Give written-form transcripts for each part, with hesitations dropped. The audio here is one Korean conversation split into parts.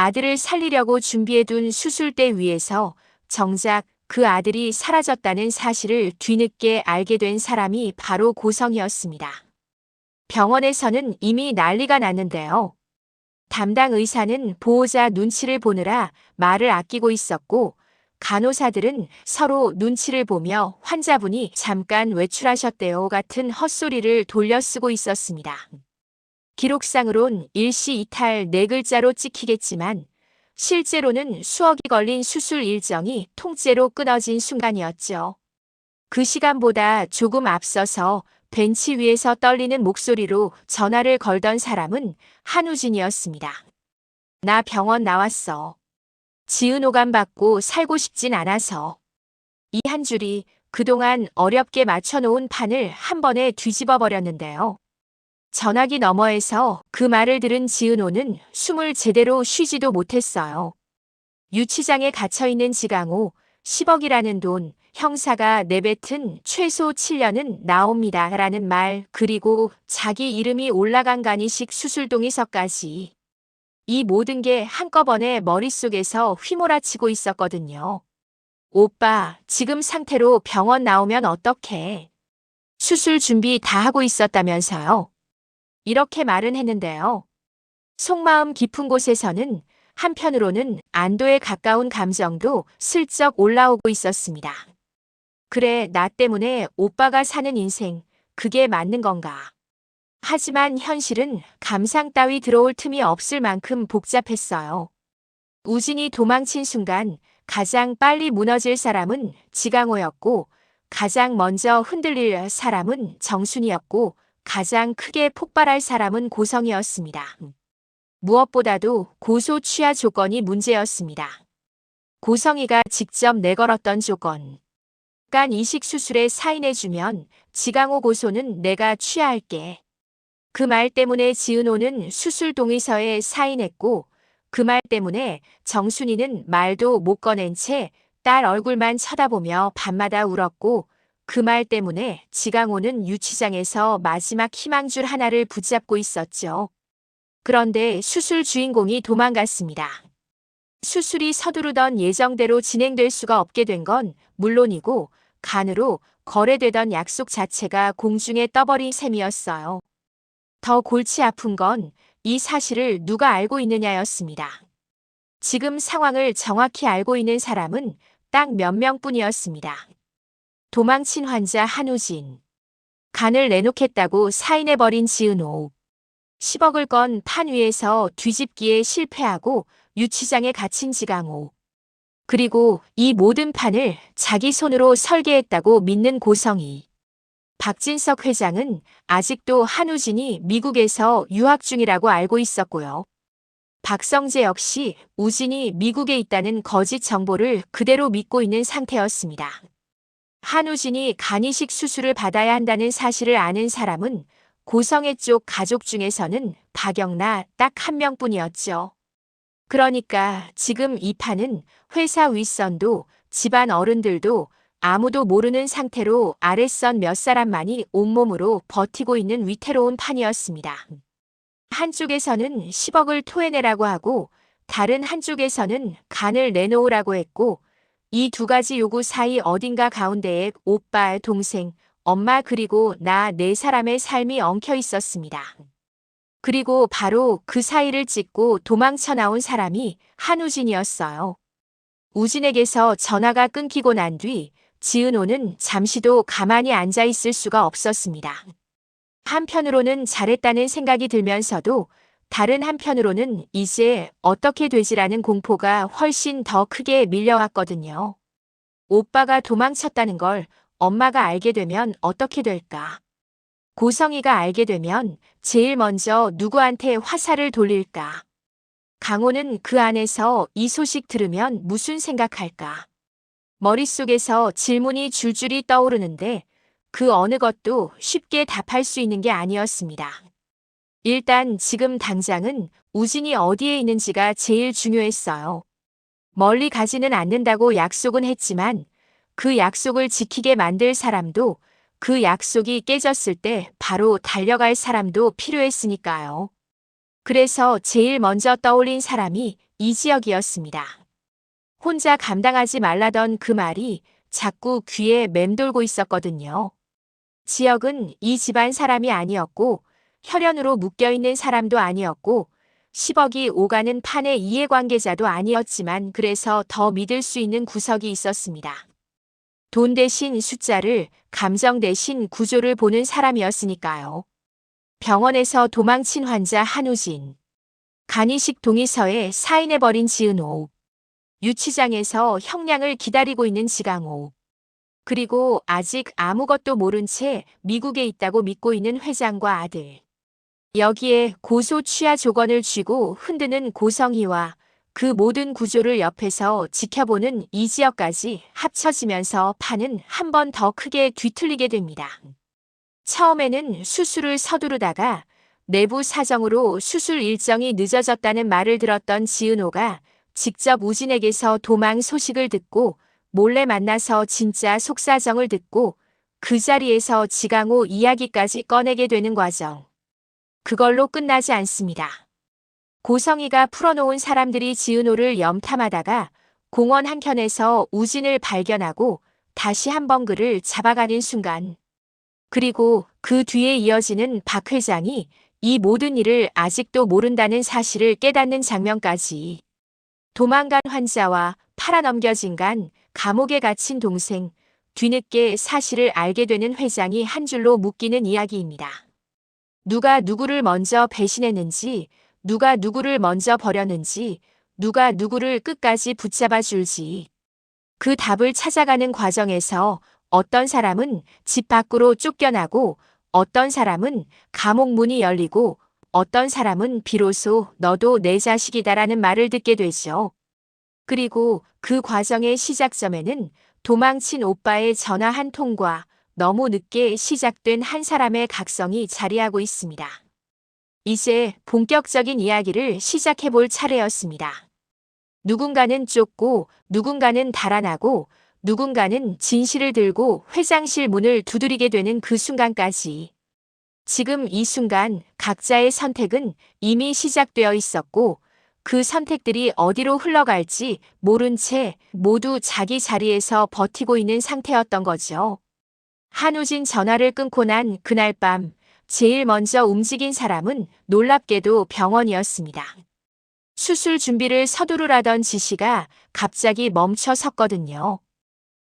아들을 살리려고 준비해둔 수술대 위에서 정작 그 아들이 사라졌다는 사실을 뒤늦게 알게 된 사람이 바로 고성이었습니다. 병원에서는 이미 난리가 났는데요. 담당 의사는 보호자 눈치를 보느라 말을 아끼고 있었고, 간호사들은 서로 눈치를 보며 환자분이 잠깐 외출하셨대요 같은 헛소리를 돌려쓰고 있었습니다. 기록상으론 일시이탈 4글자로 찍히겠지만 실제로는 수억이 걸린 수술 일정이 통째로 끊어진 순간이었죠. 그 시간보다 조금 앞서서 벤치 위에서 떨리는 목소리로 전화를 걸던 사람은 한우진이었습니다. 나 병원 나왔어. 지은 오감 받고 살고 싶진 않아서. 이 한 줄이 그동안 어렵게 맞춰놓은 판을 한 번에 뒤집어 버렸는데요. 전화기 너머에서 그 말을 들은 지은호는 숨을 제대로 쉬지도 못했어요. 유치장에 갇혀있는 지강호, 10억이라는 돈, 형사가 내뱉은 최소 7년은 나옵니다 라는 말, 그리고 자기 이름이 올라간 간이식 수술동의서까지. 이 모든 게 한꺼번에 머릿속에서 휘몰아치고 있었거든요. 오빠, 지금 상태로 병원 나오면 어떡해? 수술 준비 다 하고 있었다면서요. 이렇게 말은 했는데요. 속마음 깊은 곳에서는 한편으로는 안도에 가까운 감정도 슬쩍 올라오고 있었습니다. 그래, 나 때문에 오빠가 사는 인생, 그게 맞는 건가? 하지만 현실은 감상 따위 들어올 틈이 없을 만큼 복잡했어요. 우진이 도망친 순간 가장 빨리 무너질 사람은 지강호였고, 가장 먼저 흔들릴 사람은 정순이었고, 가장 크게 폭발할 사람은 고성이었습니다. 무엇보다도 고소 취하 조건이 문제였습니다. 고성이가 직접 내걸었던 조건. 간 이식 수술에 사인해주면 지강호 고소는 내가 취하할게. 그 말 때문에 지은호는 수술 동의서에 사인했고, 그 말 때문에 정순이는 말도 못 꺼낸 채 딸 얼굴만 쳐다보며 밤마다 울었고, 그 말 때문에 지강호는 유치장에서 마지막 희망줄 하나를 붙잡고 있었죠. 그런데 수술 주인공이 도망갔습니다. 수술이 서두르던 예정대로 진행될 수가 없게 된 건 물론이고, 간으로 거래되던 약속 자체가 공중에 떠버린 셈이었어요. 더 골치 아픈 건 이 사실을 누가 알고 있느냐였습니다. 지금 상황을 정확히 알고 있는 사람은 딱 몇 명뿐이었습니다. 도망친 환자 한우진. 간을 내놓겠다고 사인해버린 지은호. 10억을 건 판 위에서 뒤집기에 실패하고 유치장에 갇힌 지강호. 그리고 이 모든 판을 자기 손으로 설계했다고 믿는 고성이. 박진석 회장은 아직도 한우진이 미국에서 유학 중이라고 알고 있었고요. 박성재 역시 우진이 미국에 있다는 거짓 정보를 그대로 믿고 있는 상태였습니다. 한우진이 간이식 수술을 받아야 한다는 사실을 아는 사람은 고성애 쪽 가족 중에서는 박영나 딱 한 명뿐이었죠. 그러니까 지금 이 판은 회사 윗선도 집안 어른들도 아무도 모르는 상태로 아랫선 몇 사람만이 온몸으로 버티고 있는 위태로운 판이었습니다. 한쪽에서는 10억을 토해내라고 하고 다른 한쪽에서는 간을 내놓으라고 했고 이 두 가지 요구 사이 어딘가 가운데에 오빠, 동생, 엄마 그리고 나 네 사람의 삶이 엉켜 있었습니다. 그리고 바로 그 사이를 찢고 도망쳐 나온 사람이 한우진이었어요. 우진에게서 전화가 끊기고 난 뒤 지은호는 잠시도 가만히 앉아 있을 수가 없었습니다. 한편으로는 잘했다는 생각이 들면서도 다른 한편으로는 이제 어떻게 되지라는 공포가 훨씬 더 크게 밀려왔거든요. 오빠가 도망쳤다는 걸 엄마가 알게 되면 어떻게 될까? 고성이가 알게 되면 제일 먼저 누구한테 화살을 돌릴까? 강호는 그 안에서 이 소식 들으면 무슨 생각할까? 머릿속에서 질문이 줄줄이 떠오르는데 그 어느 것도 쉽게 답할 수 있는 게 아니었습니다. 일단 지금 당장은 우진이 어디에 있는지가 제일 중요했어요. 멀리 가지는 않는다고 약속은 했지만 그 약속을 지키게 만들 사람도 그 약속이 깨졌을 때 바로 달려갈 사람도 필요했으니까요. 그래서 제일 먼저 떠올린 사람이 이 지역이었습니다. 혼자 감당하지 말라던 그 말이 자꾸 귀에 맴돌고 있었거든요. 지역은 이 집안 사람이 아니었고 혈연으로 묶여있는 사람도 아니었고 10억이 오가는 판의 이해관계자도 아니었지만 그래서 더 믿을 수 있는 구석이 있었습니다. 돈 대신 숫자를, 감정 대신 구조를 보는 사람이었으니까요. 병원에서 도망친 환자 한우진. 간이식 동의서에 사인해버린 지은호. 유치장에서 형량을 기다리고 있는 지강호. 그리고 아직 아무것도 모른 채 미국에 있다고 믿고 있는 회장과 아들. 여기에 고소 취하 조건을 쥐고 흔드는 고성희와 그 모든 구조를 옆에서 지켜보는 이지역까지 합쳐지면서 판은 한 번 더 크게 뒤틀리게 됩니다. 처음에는 수술을 서두르다가 내부 사정으로 수술 일정이 늦어졌다는 말을 들었던 지은호가 직접 우진에게서 도망 소식을 듣고 몰래 만나서 진짜 속사정을 듣고 그 자리에서 지강호 이야기까지 꺼내게 되는 과정. 그걸로 끝나지 않습니다. 고성희가 풀어놓은 사람들이 지은호를 염탐하다가 공원 한켠에서 우진을 발견하고 다시 한번 그를 잡아가는 순간. 그리고 그 뒤에 이어지는 박 회장이 이 모든 일을 아직도 모른다는 사실을 깨닫는 장면까지. 도망간 환자와 팔아넘겨진 간, 감옥에 갇힌 동생, 뒤늦게 사실을 알게 되는 회장이 한 줄로 묶이는 이야기입니다. 누가 누구를 먼저 배신했는지, 누가 누구를 먼저 버렸는지, 누가 누구를 끝까지 붙잡아 줄지. 그 답을 찾아가는 과정에서 어떤 사람은 집 밖으로 쫓겨나고 어떤 사람은 감옥 문이 열리고 어떤 사람은 비로소 너도 내 자식이다라는 말을 듣게 되죠. 그리고 그 과정의 시작점에는 도망친 오빠의 전화 한 통과 너무 늦게 시작된 한 사람의 각성이 자리하고 있습니다. 이제 본격적인 이야기를 시작해 볼 차례였습니다. 누군가는 쫓고 누군가는 달아나고 누군가는 진실을 들고 회장실 문을 두드리게 되는 그 순간까지. 지금 이 순간 각자의 선택은 이미 시작되어 있었고 그 선택들이 어디로 흘러갈지 모른 채 모두 자기 자리에서 버티고 있는 상태였던 거죠. 한우진 전화를 끊고 난 그날 밤 제일 먼저 움직인 사람은 놀랍게도 병원이었습니다. 수술 준비를 서두르라던 지시가 갑자기 멈춰 섰거든요.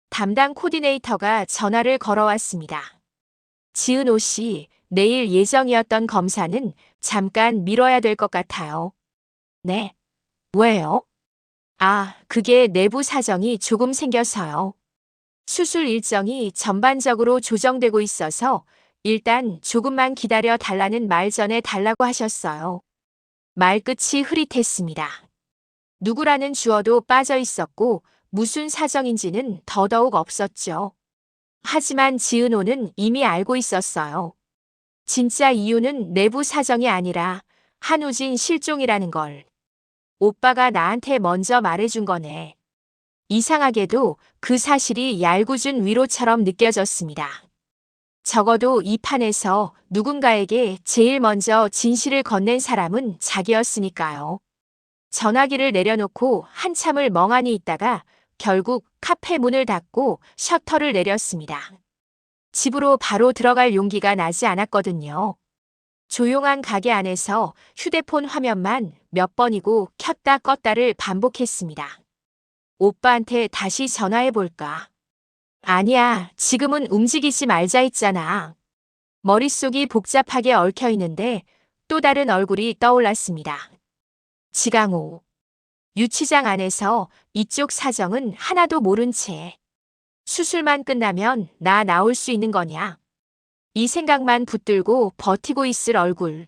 담당 코디네이터가 전화를 걸어왔습니다. 지은호 씨, 내일 예정이었던 검사는 잠깐 미뤄야 될 것 같아요. 네. 왜요? 아, 그게 내부 사정이 조금 생겨서요. 수술 일정이 전반적으로 조정되고 있어서 일단 조금만 기다려 달라는 말 전에 달라고 하셨어요. 말끝이 흐릿했습니다. 누구라는 주어도 빠져 있었고 무슨 사정인지는 더더욱 없었죠. 하지만 지은호는 이미 알고 있었어요. 진짜 이유는 내부 사정이 아니라 한우진 실종이라는 걸. 오빠가 나한테 먼저 말해준 거네. 이상하게도 그 사실이 얄궂은 위로처럼 느껴졌습니다. 적어도 이 판에서 누군가에게 제일 먼저 진실을 건넨 사람은 자기였으니까요. 전화기를 내려놓고 한참을 멍하니 있다가 결국 카페 문을 닫고 셔터를 내렸습니다. 집으로 바로 들어갈 용기가 나지 않았거든요. 조용한 가게 안에서 휴대폰 화면만 몇 번이고 켰다 껐다를 반복했습니다. 오빠한테 다시 전화해볼까? 아니야, 지금은 움직이지 말자 했잖아. 머릿속이 복잡하게 얽혀있는데 또 다른 얼굴이 떠올랐습니다. 지강호. 유치장 안에서 이쪽 사정은 하나도 모른 채. 수술만 끝나면 나 나올 수 있는 거냐? 이 생각만 붙들고 버티고 있을 얼굴.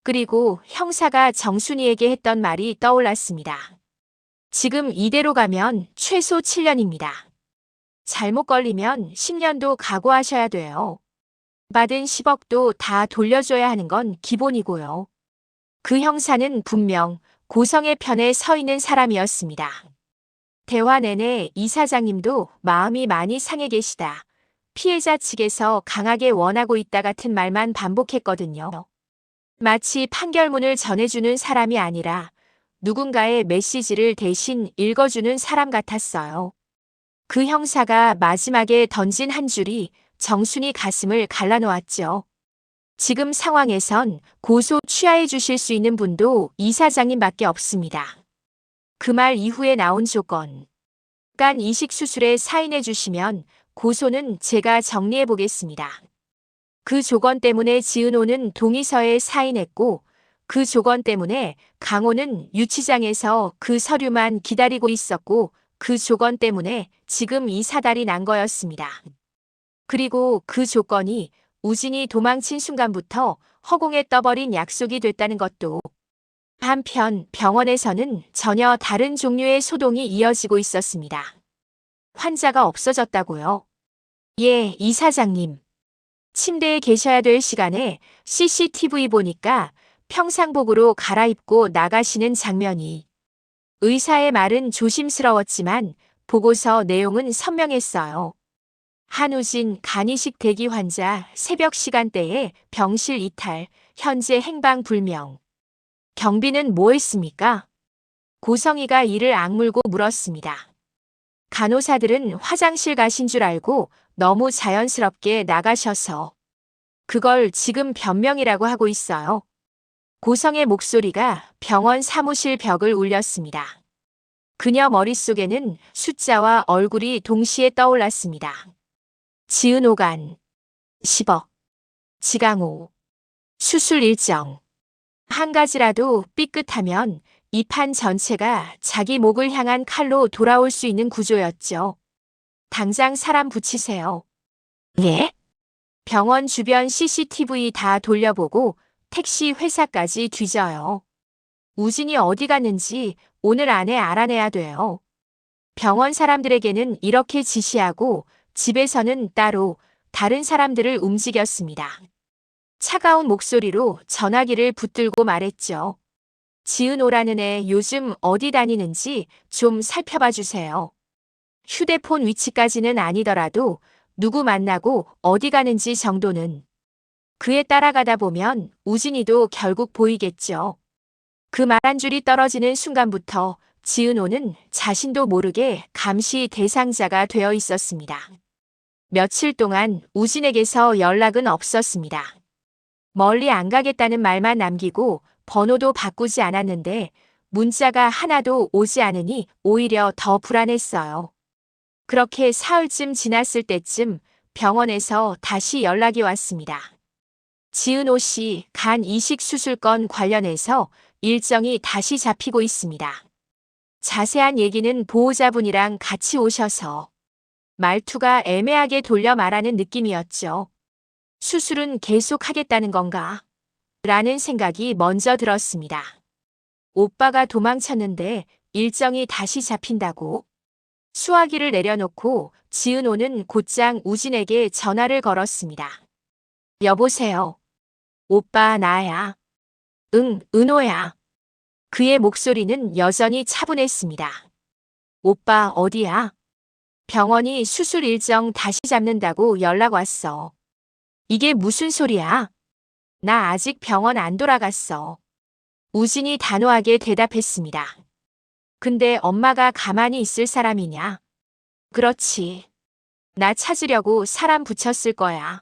그리고 형사가 정순이에게 했던 말이 떠올랐습니다. 지금 이대로 가면 최소 7년입니다. 잘못 걸리면 10년도 각오하셔야 돼요. 받은 10억도 다 돌려줘야 하는 건 기본이고요. 그 형사는 분명 고성의 편에 서 있는 사람이었습니다. 대화 내내 이 사장님도 마음이 많이 상해 계시다. 피해자 측에서 강하게 원하고 있다 같은 말만 반복했거든요. 마치 판결문을 전해주는 사람이 아니라 누군가의 메시지를 대신 읽어주는 사람 같았어요. 그 형사가 마지막에 던진 한 줄이 정순이 가슴을 갈라놓았죠. 지금 상황에선 고소 취하해 주실 수 있는 분도 이사장님밖에 없습니다. 그 말 이후에 나온 조건. 간 이식 수술에 사인해 주시면 고소는 제가 정리해 보겠습니다. 그 조건 때문에 지은호는 동의서에 사인했고 그 조건 때문에 강호는 유치장에서 그 서류만 기다리고 있었고 그 조건 때문에 지금 이 사달이 난 거였습니다. 그리고 그 조건이 우진이 도망친 순간부터 허공에 떠버린 약속이 됐다는 것도. 한편 병원에서는 전혀 다른 종류의 소동이 이어지고 있었습니다. 환자가 없어졌다고요? 예, 이사장님. 침대에 계셔야 될 시간에 CCTV 보니까 평상복으로 갈아입고 나가시는 장면이. 의사의 말은 조심스러웠지만 보고서 내용은 선명했어요. 한우진 간이식 대기 환자 새벽 시간대에 병실 이탈, 현재 행방 불명. 경비는 뭐 했습니까? 고성이가 이를 악물고 물었습니다. 간호사들은 화장실 가신 줄 알고 너무 자연스럽게 나가셔서 그걸 지금 변명이라고 하고 있어요. 고성의 목소리가 병원 사무실 벽을 울렸습니다. 그녀 머릿속에는 숫자와 얼굴이 동시에 떠올랐습니다. 지은호간 10억, 지강호, 수술 일정. 한 가지라도 삐끗하면 이 판 전체가 자기 목을 향한 칼로 돌아올 수 있는 구조였죠. 당장 사람 붙이세요. 네? 병원 주변 CCTV 다 돌려보고 택시 회사까지 뒤져요. 우진이 어디 갔는지 오늘 안에 알아내야 돼요. 병원 사람들에게는 이렇게 지시하고 집에서는 따로 다른 사람들을 움직였습니다. 차가운 목소리로 전화기를 붙들고 말했죠. 지은호라는 애 요즘 어디 다니는지 좀 살펴봐 주세요. 휴대폰 위치까지는 아니더라도 누구 만나고 어디 가는지 정도는. 그에 따라가다 보면 우진이도 결국 보이겠죠. 그 말 한 줄이 떨어지는 순간부터 지은호는 자신도 모르게 감시 대상자가 되어 있었습니다. 며칠 동안 우진에게서 연락은 없었습니다. 멀리 안 가겠다는 말만 남기고 번호도 바꾸지 않았는데 문자가 하나도 오지 않으니 오히려 더 불안했어요. 그렇게 사흘쯤 지났을 때쯤 병원에서 다시 연락이 왔습니다. 지은호 씨 간 이식 수술 건 관련해서 일정이 다시 잡히고 있습니다. 자세한 얘기는 보호자분이랑 같이 오셔서. 말투가 애매하게 돌려 말하는 느낌이었죠. 수술은 계속 하겠다는 건가? 라는 생각이 먼저 들었습니다. 오빠가 도망쳤는데 일정이 다시 잡힌다고? 수화기를 내려놓고 지은호는 곧장 우진에게 전화를 걸었습니다. 여보세요. 오빠 나야. 응, 은호야. 그의 목소리는 여전히 차분했습니다. 오빠 어디야? 병원이 수술 일정 다시 잡는다고 연락 왔어. 이게 무슨 소리야? 나 아직 병원 안 돌아갔어. 우진이 단호하게 대답했습니다. 근데 엄마가 가만히 있을 사람이냐? 그렇지. 나 찾으려고 사람 붙였을 거야.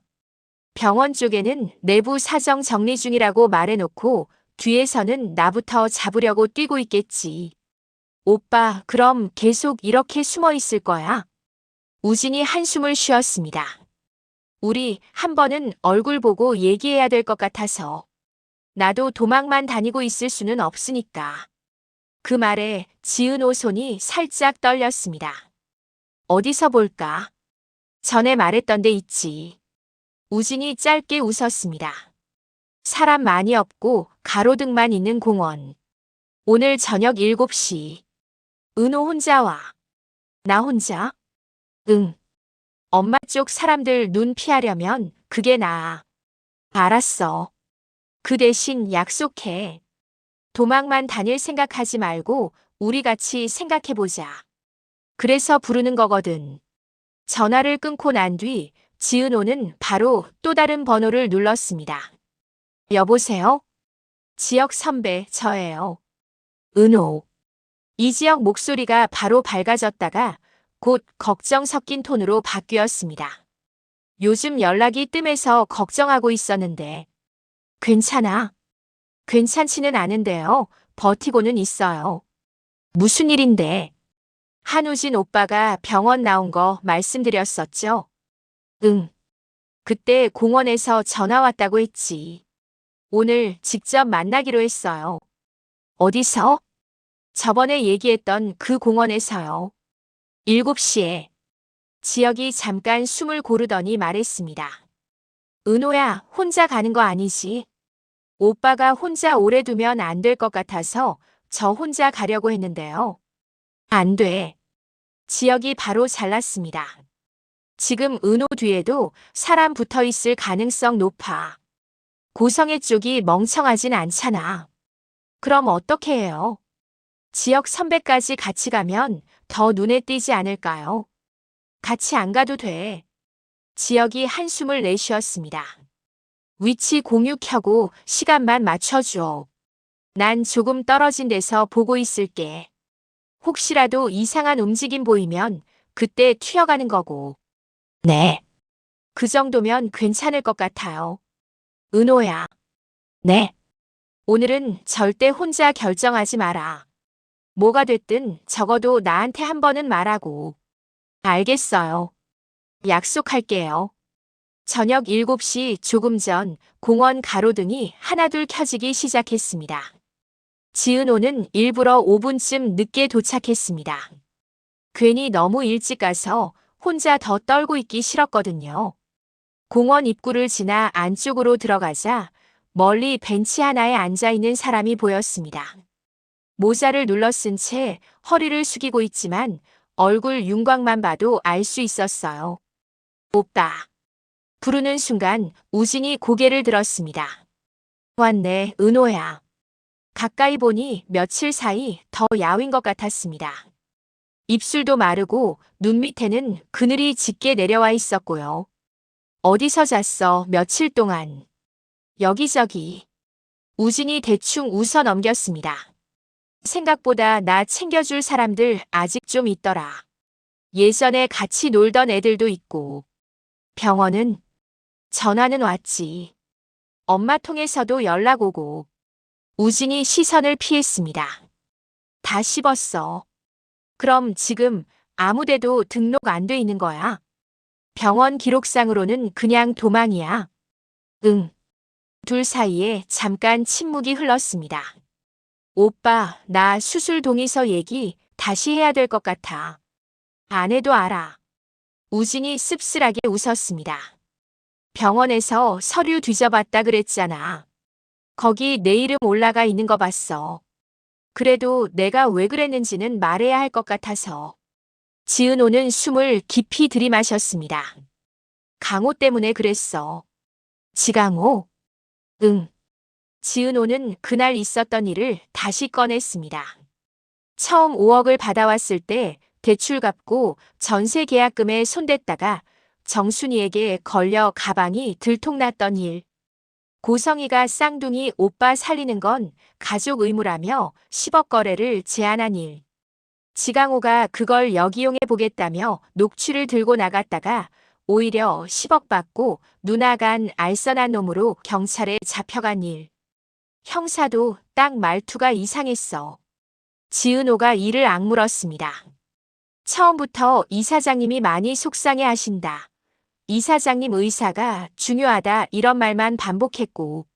병원 쪽에는 내부 사정 정리 중이라고 말해놓고 뒤에서는 나부터 잡으려고 뛰고 있겠지. 오빠, 그럼 계속 이렇게 숨어 있을 거야? 우진이 한숨을 쉬었습니다. 우리 한 번은 얼굴 보고 얘기해야 될 것 같아서. 나도 도망만 다니고 있을 수는 없으니까. 그 말에 지은호 손이 살짝 떨렸습니다. 어디서 볼까? 전에 말했던 데 있지. 우진이 짧게 웃었습니다. 사람 많이 없고 가로등만 있는 공원. 오늘 저녁 7시. 은호 혼자 와. 나 혼자? 응. 엄마 쪽 사람들 눈 피하려면 그게 나아. 알았어. 그 대신 약속해. 도망만 다닐 생각하지 말고 우리 같이 생각해보자. 그래서 부르는 거거든. 전화를 끊고 난 뒤 지은호는 바로 또 다른 번호를 눌렀습니다. 여보세요? 지역 선배, 저예요. 은호. 이지영 목소리가 바로 밝아졌다가 곧 걱정 섞인 톤으로 바뀌었습니다. 요즘 연락이 뜸해서 걱정하고 있었는데. 괜찮아. 괜찮지는 않은데요. 버티고는 있어요. 무슨 일인데? 한우진 오빠가 병원 나온 거 말씀드렸었죠? 응. 그때 공원에서 전화 왔다고 했지. 오늘 직접 만나기로 했어요. 어디서? 저번에 얘기했던 그 공원에서요. 7시에. 지혁이 잠깐 숨을 고르더니 말했습니다. 은호야, 혼자 가는 거 아니지? 오빠가 혼자 오래 두면 안 될 것 같아서 저 혼자 가려고 했는데요. 안 돼. 지혁이 바로 잘랐습니다. 지금 은호 뒤에도 사람 붙어 있을 가능성 높아. 고성애 쪽이 멍청하진 않잖아. 그럼 어떻게 해요? 지혁 선배까지 같이 가면 더 눈에 띄지 않을까요? 같이 안 가도 돼. 지혁이 한숨을 내쉬었습니다. 위치 공유 켜고 시간만 맞춰줘. 난 조금 떨어진 데서 보고 있을게. 혹시라도 이상한 움직임 보이면 그때 튀어가는 거고. 네. 그 정도면 괜찮을 것 같아요. 은호야. 네. 오늘은 절대 혼자 결정하지 마라. 뭐가 됐든 적어도 나한테 한 번은 말하고. 알겠어요. 약속할게요. 저녁 7시 조금 전 공원 가로등이 하나둘 켜지기 시작했습니다. 지은호는 일부러 5분쯤 늦게 도착했습니다. 괜히 너무 일찍 가서 혼자 더 떨고 있기 싫었거든요. 공원 입구를 지나 안쪽으로 들어가자 멀리 벤치 하나에 앉아있는 사람이 보였습니다. 모자를 눌러 쓴 채 허리를 숙이고 있지만 얼굴 윤곽만 봐도 알 수 있었어요. 오빠. 부르는 순간 우진이 고개를 들었습니다. 왔네, 은호야. 가까이 보니 며칠 사이 더 야윈 것 같았습니다. 입술도 마르고 눈 밑에는 그늘이 짙게 내려와 있었고요. 어디서 잤어, 며칠 동안. 여기저기. 우진이 대충 웃어 넘겼습니다. 생각보다 나 챙겨줄 사람들 아직 좀 있더라. 예전에 같이 놀던 애들도 있고. 병원은? 전화는 왔지. 엄마 통해서도 연락 오고. 우진이 시선을 피했습니다. 다 씹었어. 그럼 지금 아무데도 등록 안 돼 있는 거야? 병원 기록상으로는 그냥 도망이야. 응. 둘 사이에 잠깐 침묵이 흘렀습니다. 오빠, 나 수술 동의서 얘기 다시 해야 될 것 같아. 아내도 알아. 우진이 씁쓸하게 웃었습니다. 병원에서 서류 뒤져봤다 그랬잖아. 거기 내 이름 올라가 있는 거 봤어. 그래도 내가 왜 그랬는지는 말해야 할 것 같아서. 지은호는 숨을 깊이 들이마셨습니다. 강호 때문에 그랬어. 지강호? 응. 지은호는 그날 있었던 일을 다시 꺼냈습니다. 처음 5억을 받아왔을 때 대출 갚고 전세 계약금에 손댔다가 정순이에게 걸려 가방이 들통났던 일. 고성이가 쌍둥이 오빠 살리는 건 가족 의무라며 10억 거래를 제안한 일. 지강호가 그걸 역이용해 보겠다며 녹취를 들고 나갔다가 오히려 10억 받고 누나간 알선한 놈으로 경찰에 잡혀간 일. 형사도 딱 말투가 이상했어. 지은호가 이를 악물었습니다. 처음부터 이사장님이 많이 속상해 하신다. 이사장님 의사가 중요하다 이런 말만 반복했고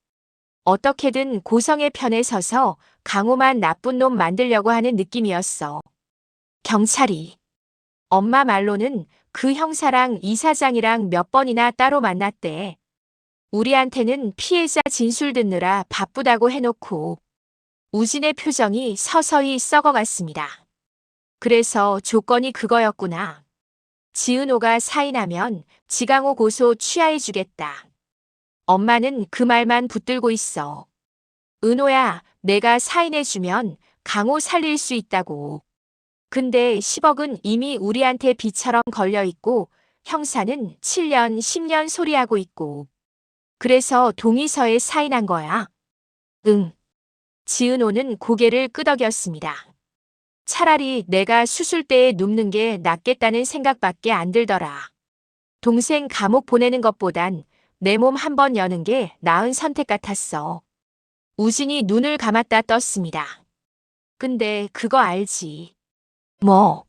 어떻게든 고성의 편에 서서 강호만 나쁜 놈 만들려고 하는 느낌이었어. 경찰이. 엄마 말로는 그 형사랑 이사장이랑 몇 번이나 따로 만났대. 우리한테는 피해자 진술 듣느라 바쁘다고 해놓고. 우진의 표정이 서서히 썩어갔습니다. 그래서 조건이 그거였구나. 지은호가 사인하면 지강호 고소 취하해주겠다. 엄마는 그 말만 붙들고 있어. 은호야, 내가 사인해주면 강호 살릴 수 있다고. 근데 10억은 이미 우리한테 빚처럼 걸려있고 형사는 7년, 10년 소리하고 있고. 그래서 동의서에 사인한 거야. 응. 지은호는 고개를 끄덕였습니다. 차라리 내가 수술대에 눕는 게 낫겠다는 생각밖에 안 들더라. 동생 감옥 보내는 것보단 내 몸 한번 여는 게 나은 선택 같았어. 우진이 눈을 감았다 떴습니다. 근데 그거 알지? 뭐?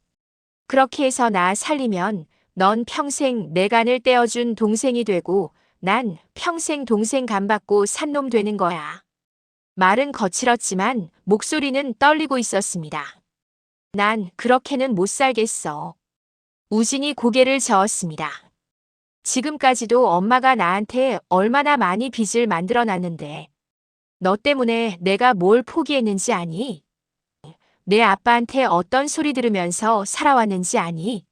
그렇게 해서 나 살리면 넌 평생 내 간을 떼어준 동생이 되고 난 평생 동생 간 받고 산 놈 되는 거야. 말은 거칠었지만 목소리는 떨리고 있었습니다. 난 그렇게는 못 살겠어. 우진이 고개를 저었습니다. 지금까지도 엄마가 나한테 얼마나 많이 빚을 만들어 놨는데 너 때문에 내가 뭘 포기했는지 아니? 내 아빠한테 어떤 소리 들으면서 살아왔는지 아니?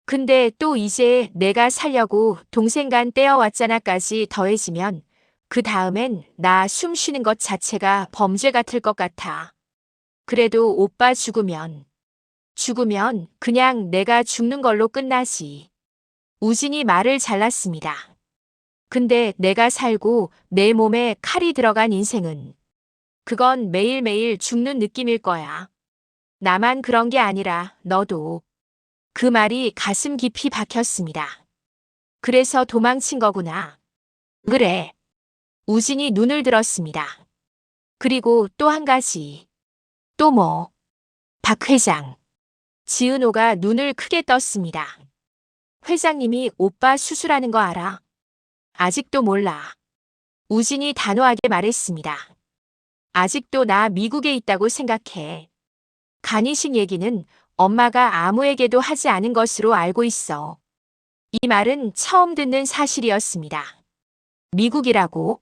근데 또 이제 내가 살려고 동생 간 떼어왔잖아까지 더해지면 그 다음엔 나 숨 쉬는 것 자체가 범죄 같을 것 같아. 그래도 오빠 죽으면 그냥 내가 죽는 걸로 끝나지. 우진이 말을 잘랐습니다. 근데 내가 살고 내 몸에 칼이 들어간 인생은 그건 매일매일 죽는 느낌일 거야. 나만 그런 게 아니라 너도. 그 말이 가슴 깊이 박혔습니다. 그래서 도망친 거구나. 그래. 우진이 눈을 들었습니다. 그리고 또 한 가지. 또 뭐? 박 회장. 지은호가 눈을 크게 떴습니다. 회장님이 오빠 수술하는 거 알아? 아직도 몰라. 우진이 단호하게 말했습니다. 아직도 나 미국에 있다고 생각해. 간이식 얘기는 엄마가 아무에게도 하지 않은 것으로 알고 있어. 이 말은 처음 듣는 사실이었습니다. 미국이라고?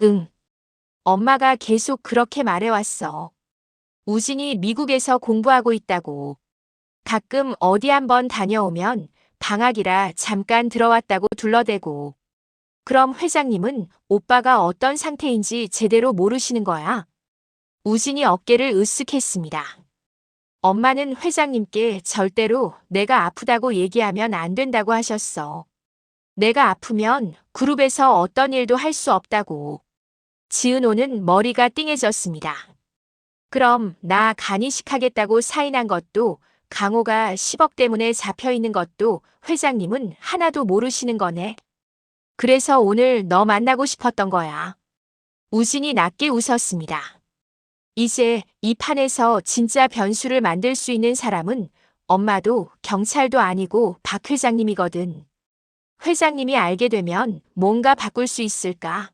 응. 엄마가 계속 그렇게 말해왔어. 우진이 미국에서 공부하고 있다고. 가끔 어디 한번 다녀오면 방학이라 잠깐 들어왔다고 둘러대고. 그럼 회장님은 오빠가 어떤 상태인지 제대로 모르시는 거야? 우진이 어깨를 으쓱했습니다. 엄마는 회장님께 절대로 내가 아프다고 얘기하면 안 된다고 하셨어. 내가 아프면 그룹에서 어떤 일도 할 수 없다고. 지은호는 머리가 띵해졌습니다. 그럼 나 간이식하겠다고 사인한 것도 강호가 10억 때문에 잡혀있는 것도 회장님은 하나도 모르시는 거네. 그래서 오늘 너 만나고 싶었던 거야. 우진이 낮게 웃었습니다. 이제 이 판에서 진짜 변수를 만들 수 있는 사람은 엄마도 경찰도 아니고 박 회장님이거든. 회장님이 알게 되면 뭔가 바꿀 수 있을까?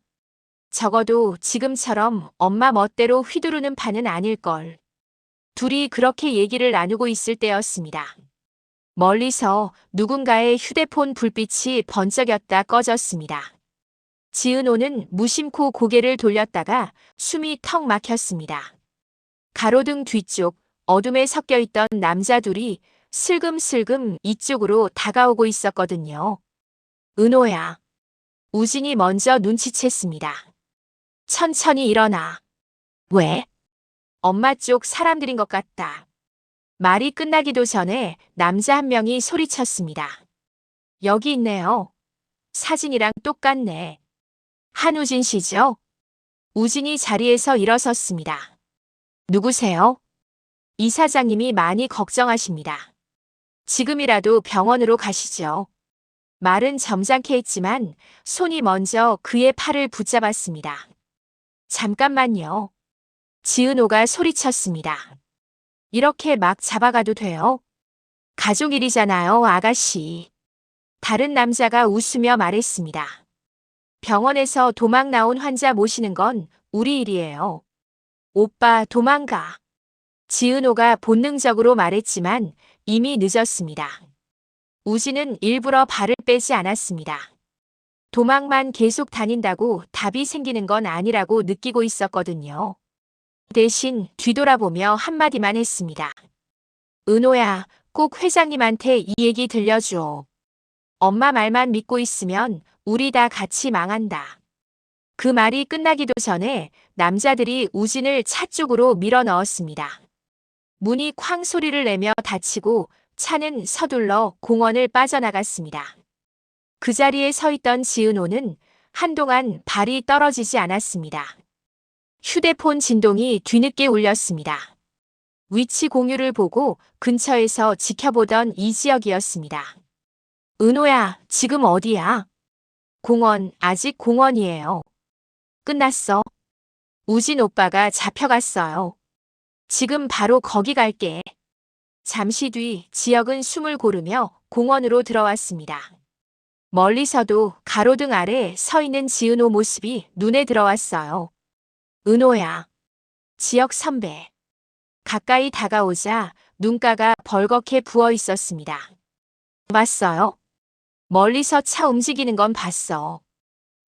적어도 지금처럼 엄마 멋대로 휘두르는 판은 아닐걸. 둘이 그렇게 얘기를 나누고 있을 때였습니다. 멀리서 누군가의 휴대폰 불빛이 번쩍였다 꺼졌습니다. 지은호는 무심코 고개를 돌렸다가 숨이 턱 막혔습니다. 가로등 뒤쪽 어둠에 섞여 있던 남자 둘이 슬금슬금 이쪽으로 다가오고 있었거든요. 은호야. 우진이 먼저 눈치챘습니다. 천천히 일어나. 왜? 엄마 쪽 사람들인 것 같다. 말이 끝나기도 전에 남자 한 명이 소리쳤습니다. 여기 있네요. 사진이랑 똑같네. 한우진 씨죠? 우진이 자리에서 일어섰습니다. 누구세요? 이사장님이 많이 걱정하십니다. 지금이라도 병원으로 가시죠. 말은 점잖게 했지만 손이 먼저 그의 팔을 붙잡았습니다. 잠깐만요. 지은호가 소리쳤습니다. 이렇게 막 잡아가도 돼요? 가족 일이잖아요, 아가씨. 다른 남자가 웃으며 말했습니다. 병원에서 도망 나온 환자 모시는 건 우리 일이에요. 오빠 도망가. 지은호가 본능적으로 말했지만 이미 늦었습니다. 우진은 일부러 발을 빼지 않았습니다. 도망만 계속 다닌다고 답이 생기는 건 아니라고 느끼고 있었거든요. 대신 뒤돌아보며 한마디만 했습니다. 은호야, 꼭 회장님한테 이 얘기 들려줘. 엄마 말만 믿고 있으면 우리 다 같이 망한다. 그 말이 끝나기도 전에 남자들이 우진을 차 쪽으로 밀어 넣었습니다. 문이 쾅 소리를 내며 닫히고 차는 서둘러 공원을 빠져나갔습니다. 그 자리에 서 있던 지은호는 한동안 발이 떨어지지 않았습니다. 휴대폰 진동이 뒤늦게 울렸습니다. 위치 공유를 보고 근처에서 지켜보던 이지혁이었습니다. 은호야, 지금 어디야? 공원, 아직 공원이에요. 끝났어. 우진 오빠가 잡혀갔어요. 지금 바로 거기 갈게. 잠시 뒤 지혁은 숨을 고르며 공원으로 들어왔습니다. 멀리서도 가로등 아래 서 있는 지은호 모습이 눈에 들어왔어요. 은호야. 지혁 선배. 가까이 다가오자 눈가가 벌겋게 부어 있었습니다. 봤어요? 멀리서 차 움직이는 건 봤어.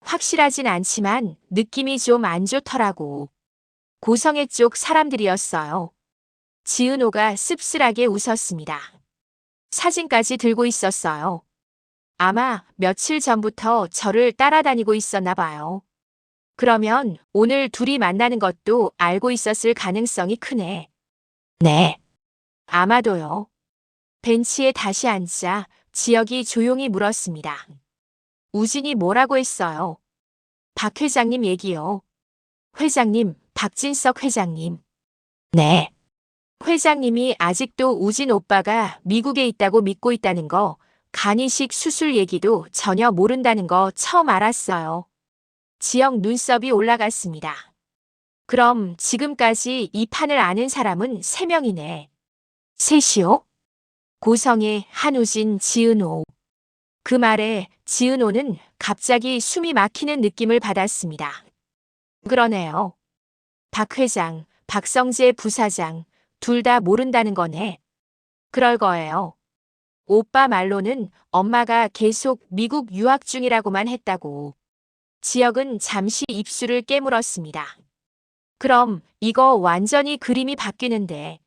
확실하진 않지만 느낌이 좀 안 좋더라고. 고성애 쪽 사람들이었어요. 지은호가 씁쓸하게 웃었습니다. 사진까지 들고 있었어요. 아마 며칠 전부터 저를 따라다니고 있었나 봐요. 그러면 오늘 둘이 만나는 것도 알고 있었을 가능성이 크네. 네. 아마도요. 벤치에 다시 앉자 지혁이 조용히 물었습니다. 우진이 뭐라고 했어요? 박 회장님 얘기요. 회장님, 박진석 회장님. 네. 회장님이 아직도 우진 오빠가 미국에 있다고 믿고 있다는 거, 간이식 수술 얘기도 전혀 모른다는 거 처음 알았어요. 지영 눈썹이 올라갔습니다. 그럼 지금까지 이 판을 아는 사람은 3명이네. 셋이요? 고성애, 한우진, 지은호. 그 말에 지은호는 갑자기 숨이 막히는 느낌을 받았습니다. 그러네요. 박 회장, 박성재 부사장, 둘 다 모른다는 거네. 그럴 거예요. 오빠 말로는 엄마가 계속 미국 유학 중이라고만 했다고. 지혁은 잠시 입술을 깨물었습니다. 그럼 이거 완전히 그림이 바뀌는데.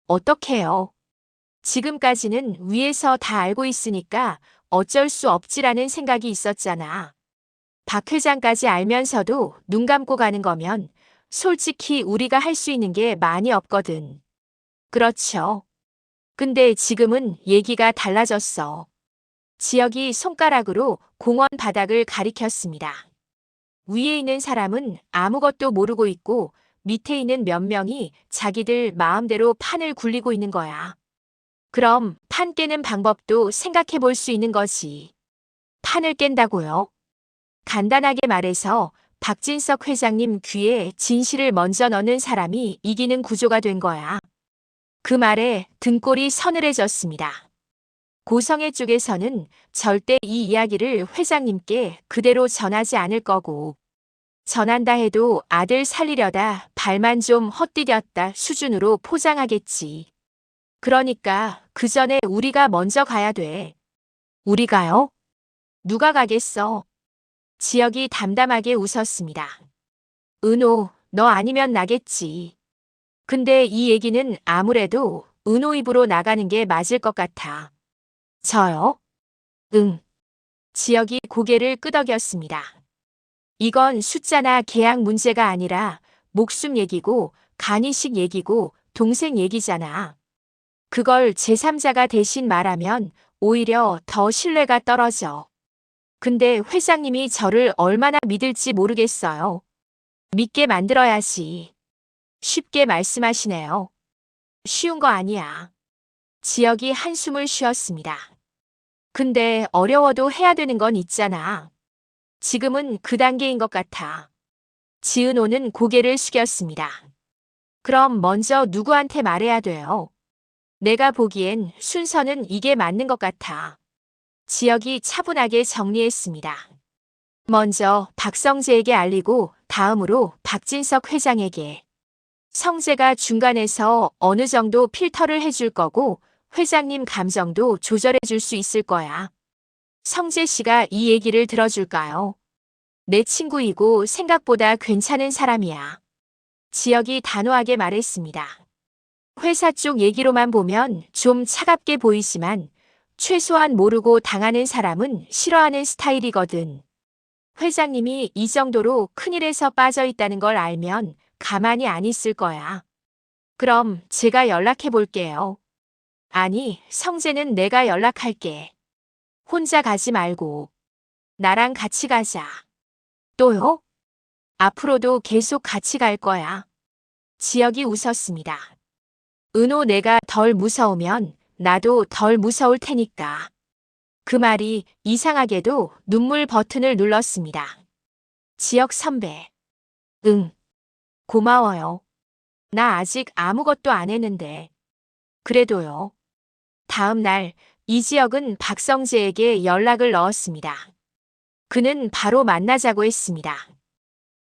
어떡해요? 지금까지는 위에서 다 알고 있으니까 어쩔 수 없지라는 생각이 있었잖아. 박 회장까지 알면서도 눈 감고 가는 거면 솔직히 우리가 할 수 있는 게 많이 없거든. 그렇죠. 근데 지금은 얘기가 달라졌어. 지혁이 손가락으로 공원 바닥을 가리켰습니다. 위에 있는 사람은 아무것도 모르고 있고 밑에 있는 몇 명이 자기들 마음대로 판을 굴리고 있는 거야. 그럼 판 깨는 방법도 생각해 볼 수 있는 거지. 판을 깬다고요? 간단하게 말해서 박진석 회장님 귀에 진실을 먼저 넣는 사람이 이기는 구조가 된 거야. 그 말에 등골이 서늘해졌습니다. 고성애 쪽에서는 절대 이 이야기를 회장님께 그대로 전하지 않을 거고, 전한다 해도 아들 살리려다 발만 좀 헛디뎠다 수준으로 포장하겠지. 그러니까 그 전에 우리가 먼저 가야 돼. 우리가요? 누가 가겠어? 지혁이 담담하게 웃었습니다. 은호, 너 아니면 나겠지. 근데 이 얘기는 아무래도 은호 입으로 나가는 게 맞을 것 같아. 저요? 응. 지혁이 고개를 끄덕였습니다. 이건 숫자나 계약 문제가 아니라 목숨 얘기고 간이식 얘기고 동생 얘기잖아. 그걸 제3자가 대신 말하면 오히려 더 신뢰가 떨어져. 근데 회장님이 저를 얼마나 믿을지 모르겠어요. 믿게 만들어야지. 쉽게 말씀하시네요. 쉬운 거 아니야. 지혁이 한숨을 쉬었습니다. 근데 어려워도 해야 되는 건 있잖아. 지금은 그 단계인 것 같아. 지은호는 고개를 숙였습니다. 그럼 먼저 누구한테 말해야 돼요? 내가 보기엔 순서는 이게 맞는 것 같아. 지혁이 차분하게 정리했습니다. 먼저 박성재에게 알리고 다음으로 박진석 회장에게. 성재가 중간에서 어느 정도 필터를 해줄 거고 회장님 감정도 조절해 줄 수 있을 거야. 성재 씨가 이 얘기를 들어줄까요? 내 친구이고 생각보다 괜찮은 사람이야. 지혁이 단호하게 말했습니다. 회사 쪽 얘기로만 보면 좀 차갑게 보이지만 최소한 모르고 당하는 사람은 싫어하는 스타일이거든. 회장님이 이 정도로 큰일에서 빠져 있다는 걸 알면 가만히 안 있을 거야. 그럼 제가 연락해 볼게요. 아니, 성재는 내가 연락할게. 혼자 가지 말고. 나랑 같이 가자. 또요? 앞으로도 계속 같이 갈 거야. 지혁이 웃었습니다. 은호 내가 덜 무서우면 나도 덜 무서울 테니까. 그 말이 이상하게도 눈물 버튼을 눌렀습니다. 지혁 선배. 응. 고마워요. 나 아직 아무것도 안 했는데. 그래도요. 다음 날 이지혁은 박성재에게 연락을 넣었습니다. 그는 바로 만나자고 했습니다.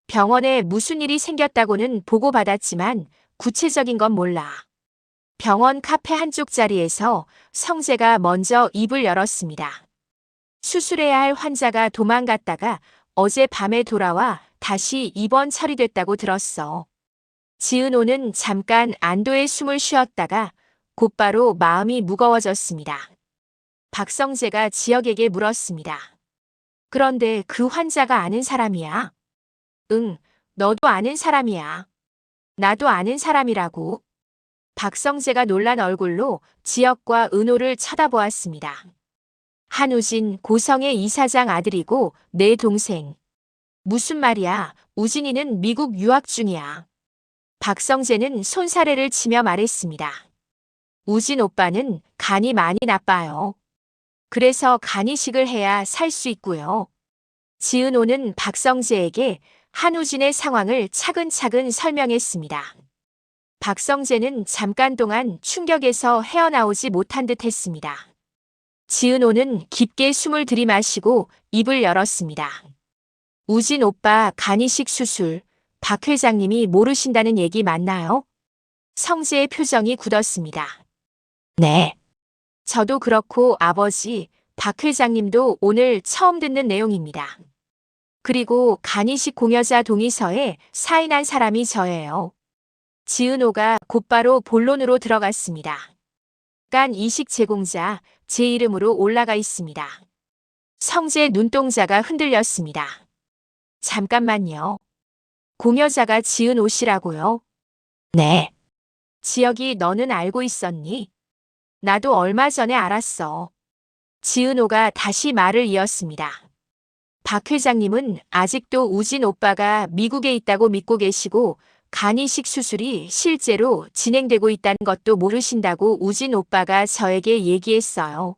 병원에 무슨 일이 생겼다고는 보고받았지만 구체적인 건 몰라. 병원 카페 한쪽 자리에서 성재가 먼저 입을 열었습니다. 수술해야 할 환자가 도망갔다가 어젯밤에 돌아와 다시 입원 처리됐다고 들었어. 지은호는 잠깐 안도의 숨을 쉬었다가 곧바로 마음이 무거워졌습니다. 박성재가 지혁에게 물었습니다. 그런데 그 환자가 아는 사람이야? 응, 너도 아는 사람이야. 나도 아는 사람이라고. 박성재가 놀란 얼굴로 지혁과 은호를 쳐다보았습니다. 한우진 고성의 이사장 아들이고 내 동생. 무슨 말이야, 우진이는 미국 유학 중이야. 박성재는 손사래를 치며 말했습니다. 우진 오빠는 간이 많이 나빠요. 그래서 간이식을 해야 살 수 있고요. 지은호는 박성재에게 한우진의 상황을 차근차근 설명했습니다. 박성재는 잠깐 동안 충격에서 헤어나오지 못한 듯 했습니다. 지은호는 깊게 숨을 들이마시고 입을 열었습니다. 우진 오빠 간이식 수술, 박 회장님이 모르신다는 얘기 맞나요? 성재의 표정이 굳었습니다. 네. 저도 그렇고 아버지, 박 회장님도 오늘 처음 듣는 내용입니다. 그리고 간이식 공여자 동의서에 사인한 사람이 저예요. 지은호가 곧바로 본론으로 들어갔습니다. 간 이식 제공자, 제 이름으로 올라가 있습니다. 성재 눈동자가 흔들렸습니다. 잠깐만요. 공여자가 지은호 씨라고요? 네. 지혁이 너는 알고 있었니? 나도 얼마 전에 알았어. 지은호가 다시 말을 이었습니다. 박 회장님은 아직도 우진 오빠가 미국에 있다고 믿고 계시고 간이식 수술이 실제로 진행되고 있다는 것도 모르신다고 우진 오빠가 저에게 얘기했어요.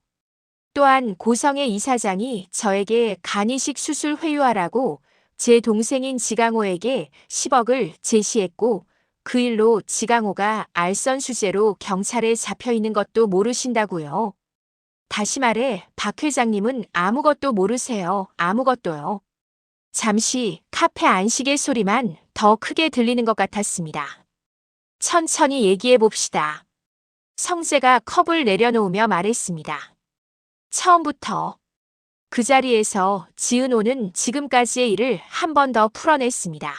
또한 고성의 이사장이 저에게 간이식 수술 회유하라고 제 동생인 지강호에게 10억을 제시했고 그 일로 지강호가 알선수재로 경찰에 잡혀 있는 것도 모르신다고요. 다시 말해 박 회장님은 아무것도 모르세요. 아무것도요. 잠시 카페 안식의 소리만 더 크게 들리는 것 같았습니다. 천천히 얘기해 봅시다. 성재가 컵을 내려놓으며 말했습니다. 처음부터. 그 자리에서 지은호는 지금까지의 일을 한 번 더 풀어냈습니다.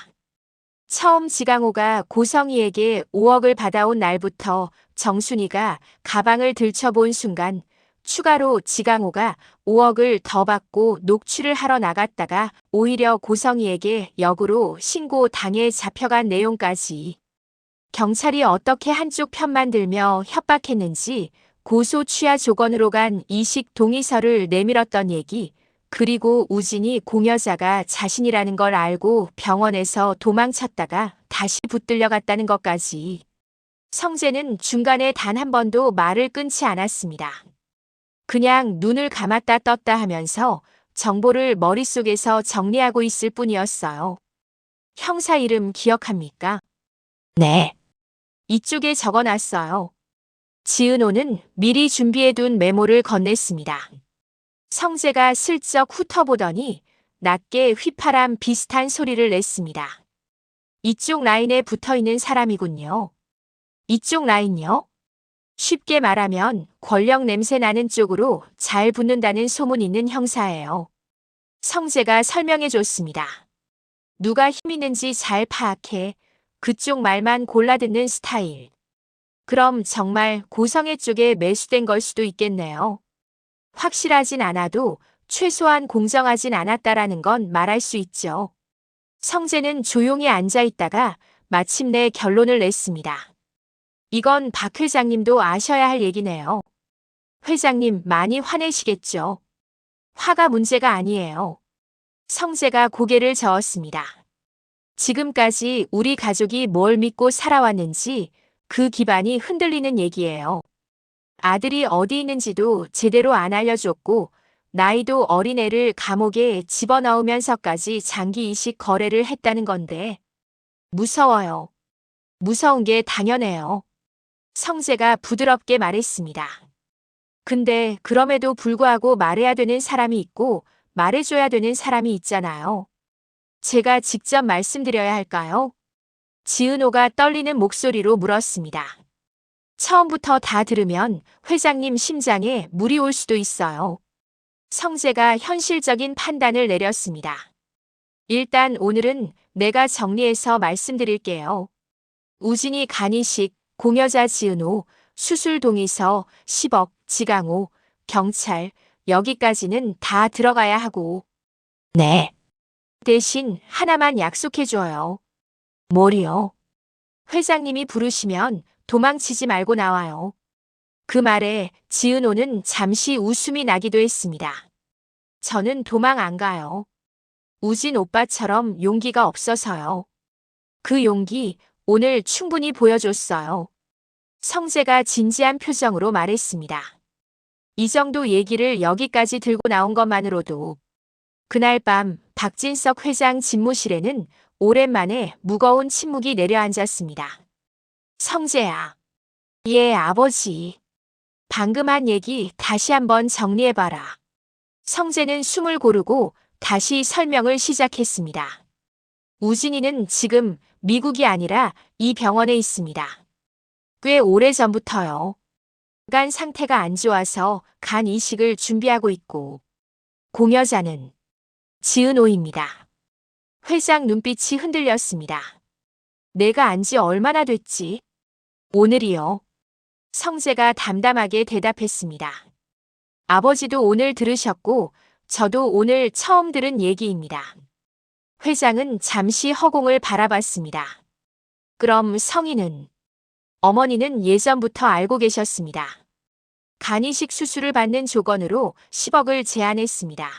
처음 지강호가 고성희에게 5억을 받아온 날부터 정순이가 가방을 들춰본 순간 추가로 지강호가 5억을 더 받고 녹취를 하러 나갔다가 오히려 고성희에게 역으로 신고 당해 잡혀간 내용까지. 경찰이 어떻게 한쪽 편만 들며 협박했는지 고소 취하 조건으로 간 이식 동의서를 내밀었던 얘기, 그리고 우진이 공여자가 자신이라는 걸 알고 병원에서 도망쳤다가 다시 붙들려 갔다는 것까지. 성재는 중간에 단 한 번도 말을 끊지 않았습니다. 그냥 눈을 감았다 떴다 하면서 정보를 머릿속에서 정리하고 있을 뿐이었어요. 형사 이름 기억합니까? 네. 이쪽에 적어놨어요. 지은호는 미리 준비해둔 메모를 건넸습니다. 성재가 슬쩍 훑어보더니 낮게 휘파람 비슷한 소리를 냈습니다. 이쪽 라인에 붙어있는 사람이군요. 이쪽 라인요? 쉽게 말하면 권력 냄새 나는 쪽으로 잘 붙는다는 소문 있는 형사예요. 성재가 설명해 줬습니다. 누가 힘 있는지 잘 파악해 그쪽 말만 골라 듣는 스타일. 그럼 정말 고성애 쪽에 매수된 걸 수도 있겠네요. 확실하진 않아도 최소한 공정하진 않았다라는 건 말할 수 있죠. 성재는 조용히 앉아 있다가 마침내 결론을 냈습니다. 이건 박 회장님도 아셔야 할 얘기네요. 회장님 많이 화내시겠죠. 화가 문제가 아니에요. 성재가 고개를 저었습니다. 지금까지 우리 가족이 뭘 믿고 살아왔는지 그 기반이 흔들리는 얘기예요. 아들이 어디 있는지도 제대로 안 알려줬고, 나이도 어린애를 감옥에 집어넣으면서까지 장기 이식 거래를 했다는 건데, 무서워요. 무서운 게 당연해요. 성재가 부드럽게 말했습니다. 근데 그럼에도 불구하고 말해야 되는 사람이 있고, 말해줘야 되는 사람이 있잖아요. 제가 직접 말씀드려야 할까요? 지은호가 떨리는 목소리로 물었습니다. 처음부터 다 들으면 회장님 심장에 물이 올 수도 있어요. 성재가 현실적인 판단을 내렸습니다. 일단 오늘은 내가 정리해서 말씀드릴게요. 우진이 간이식, 공여자 지은호, 수술 동의서, 10억, 지강호, 경찰, 여기까지는 다 들어가야 하고. 네. 대신 하나만 약속해줘요. 뭘요? 회장님이 부르시면 도망치지 말고 나와요. 그 말에 지은호는 잠시 웃음이 나기도 했습니다. 저는 도망 안 가요. 우진 오빠처럼 용기가 없어서요. 그 용기 오늘 충분히 보여줬어요. 성재가 진지한 표정으로 말했습니다. 이 정도 얘기를 여기까지 들고 나온 것만으로도. 그날 밤 박진석 회장 집무실에는 오랜만에 무거운 침묵이 내려앉았습니다. 성재야. 예, 아버지. 방금 한 얘기 다시 한번 정리해봐라. 성재는 숨을 고르고 다시 설명을 시작했습니다. 우진이는 지금 미국이 아니라 이 병원에 있습니다. 꽤 오래전부터요. 간 상태가 안 좋아서 간 이식을 준비하고 있고. 공여자는 지은호입니다. 회장 눈빛이 흔들렸습니다. 내가 안 지 얼마나 됐지? 오늘이요. 성재가 담담하게 대답했습니다. 아버지도 오늘 들으셨고 저도 오늘 처음 들은 얘기입니다. 회장은 잠시 허공을 바라봤습니다. 그럼 성인은? 어머니는 예전부터 알고 계셨습니다. 간이식 수술을 받는 조건으로 10억을 제안했습니다.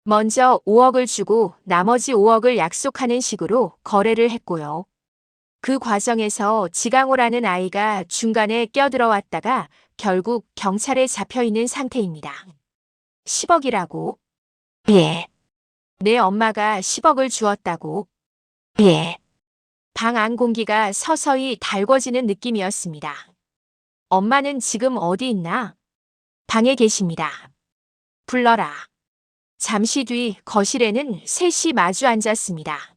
먼저 5억을 주고 나머지 5억을 약속하는 식으로 거래를 했고요. 그 과정에서 지강호라는 아이가 중간에 껴들어왔다가 결국 경찰에 잡혀 있는 상태입니다. 10억이라고? 예. 내 엄마가 10억을 주었다고? 예. 방 안 공기가 서서히 달궈지는 느낌이었습니다. 엄마는 지금 어디 있나? 방에 계십니다. 불러라. 잠시 뒤 거실에는 셋이 마주 앉았습니다.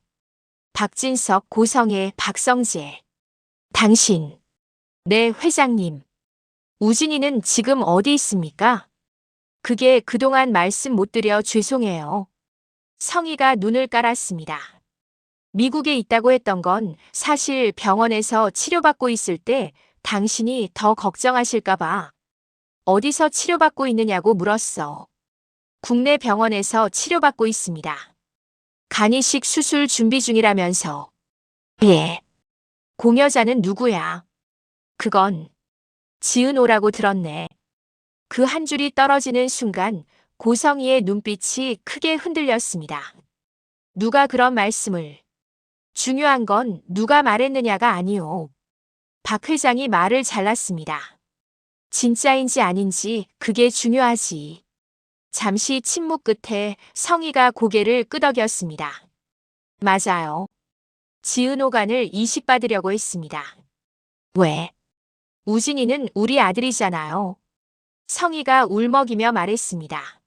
박진석, 고성애, 박성재. 당신. 네, 회장님. 우진이는 지금 어디 있습니까? 그게 그동안 말씀 못 드려 죄송해요. 성희가 눈을 깔았습니다. 미국에 있다고 했던 건 사실 병원에서 치료받고 있을 때 당신이 더 걱정하실까봐. 어디서 치료받고 있느냐고 물었어. 국내 병원에서 치료받고 있습니다. 간이식 수술 준비 중이라면서. 예. 공여자는 누구야? 그건 지은호라고 들었네. 그 한 줄이 떨어지는 순간 고성희의 눈빛이 크게 흔들렸습니다. 누가 그런 말씀을. 중요한 건 누가 말했느냐가 아니오. 박 회장이 말을 잘랐습니다. 진짜인지 아닌지 그게 중요하지. 잠시 침묵 끝에 성희가 고개를 끄덕였습니다. 맞아요. 지은호 간을 이식받으려고 했습니다. 왜? 우진이는 우리 아들이잖아요. 성희가 울먹이며 말했습니다.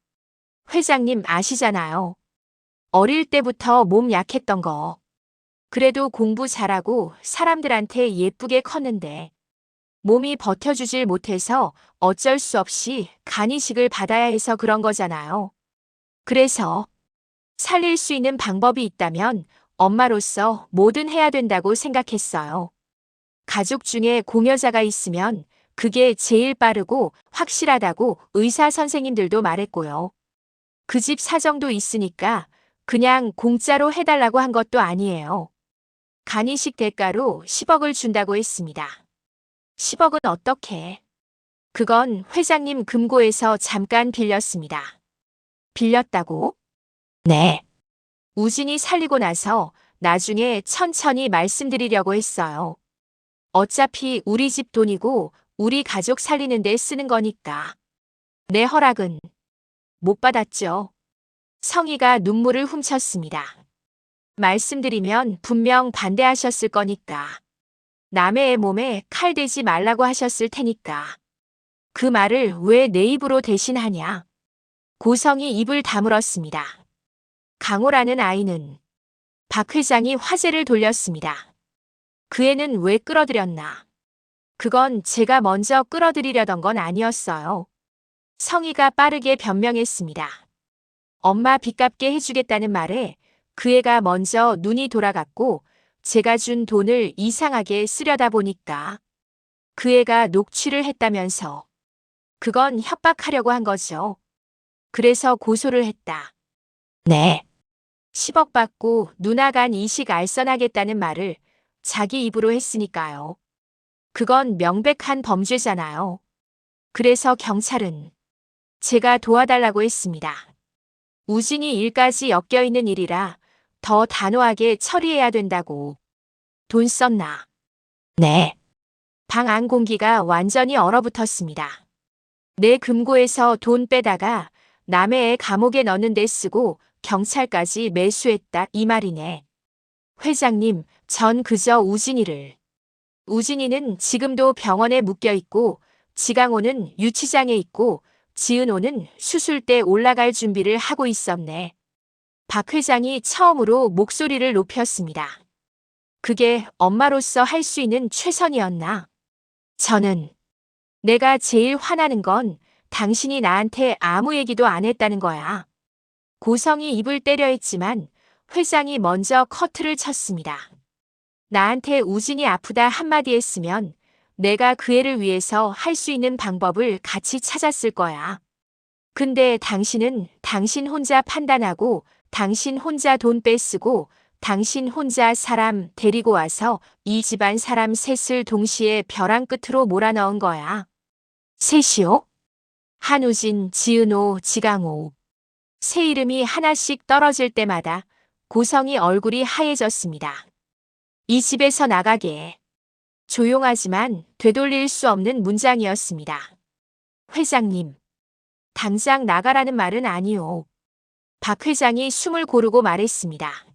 회장님 아시잖아요. 어릴 때부터 몸 약했던 거. 그래도 공부 잘하고 사람들한테 예쁘게 컸는데 몸이 버텨주질 못해서 어쩔 수 없이 간이식을 받아야 해서 그런 거잖아요. 그래서 살릴 수 있는 방법이 있다면 엄마로서 뭐든 해야 된다고 생각했어요. 가족 중에 공여자가 있으면 그게 제일 빠르고 확실하다고 의사 선생님들도 말했고요. 그 집 사정도 있으니까 그냥 공짜로 해달라고 한 것도 아니에요. 간이식 대가로 10억을 준다고 했습니다. 10억은 어떻게? 그건 회장님 금고에서 잠깐 빌렸습니다. 빌렸다고? 네. 우진이 살리고 나서 나중에 천천히 말씀드리려고 했어요. 어차피 우리 집 돈이고 우리 가족 살리는 데 쓰는 거니까. 내 허락은 못 받았죠. 성희가 눈물을 훔쳤습니다. 말씀드리면 분명 반대하셨을 거니까. 남의 애 몸에 칼 대지 말라고 하셨을 테니까. 그 말을 왜 내 입으로 대신하냐. 고성이 입을 다물었습니다. 강호라는 아이는 박 회장이 화제를 돌렸습니다. 그 애는 왜 끌어들였나? 그건 제가 먼저 끌어들이려던 건 아니었어요. 성희가 빠르게 변명했습니다. 엄마 빚 갚게 해주겠다는 말에 그 애가 먼저 눈이 돌아갔고 제가 준 돈을 이상하게 쓰려다 보니까 그 애가 녹취를 했다면서. 그건 협박하려고 한 거죠. 그래서 고소를 했다. 네. 10억 받고 누나 간 이식 알선하겠다는 말을 자기 입으로 했으니까요. 그건 명백한 범죄잖아요. 그래서 경찰은 제가 도와달라고 했습니다. 우진이 일까지 엮여있는 일이라 더 단호하게 처리해야 된다고. 돈 썼나? 네. 방 안 공기가 완전히 얼어붙었습니다. 내 금고에서 돈 빼다가 남의 애 감옥에 넣는 데 쓰고 경찰까지 매수했다 이 말이네. 회장님, 전 그저 우진이를. 우진이는 지금도 병원에 묶여 있고 지강호는 유치장에 있고 지은호는 수술대 올라갈 준비를 하고 있었네. 박 회장이 처음으로 목소리를 높였습니다. 그게 엄마로서 할 수 있는 최선이었나? 저는 내가 제일 화나는 건 당신이 나한테 아무 얘기도 안 했다는 거야. 고성이 입을 때려 했지만 회장이 먼저 커트를 쳤습니다. 나한테 우진이 아프다 한마디 했으면 내가 그 애를 위해서 할 수 있는 방법을 같이 찾았을 거야. 근데 당신은 당신 혼자 판단하고 당신 혼자 돈 빼쓰고 당신 혼자 사람 데리고 와서 이 집안 사람 셋을 동시에 벼랑 끝으로 몰아넣은 거야. 셋이요? 한우진, 지은호, 지강호. 새 이름이 하나씩 떨어질 때마다 고성이 얼굴이 하얘졌습니다. 이 집에서 나가게. 조용하지만 되돌릴 수 없는 문장이었습니다. 회장님, 당장 나가라는 말은 아니오. 박 회장이 숨을 고르고 말했습니다.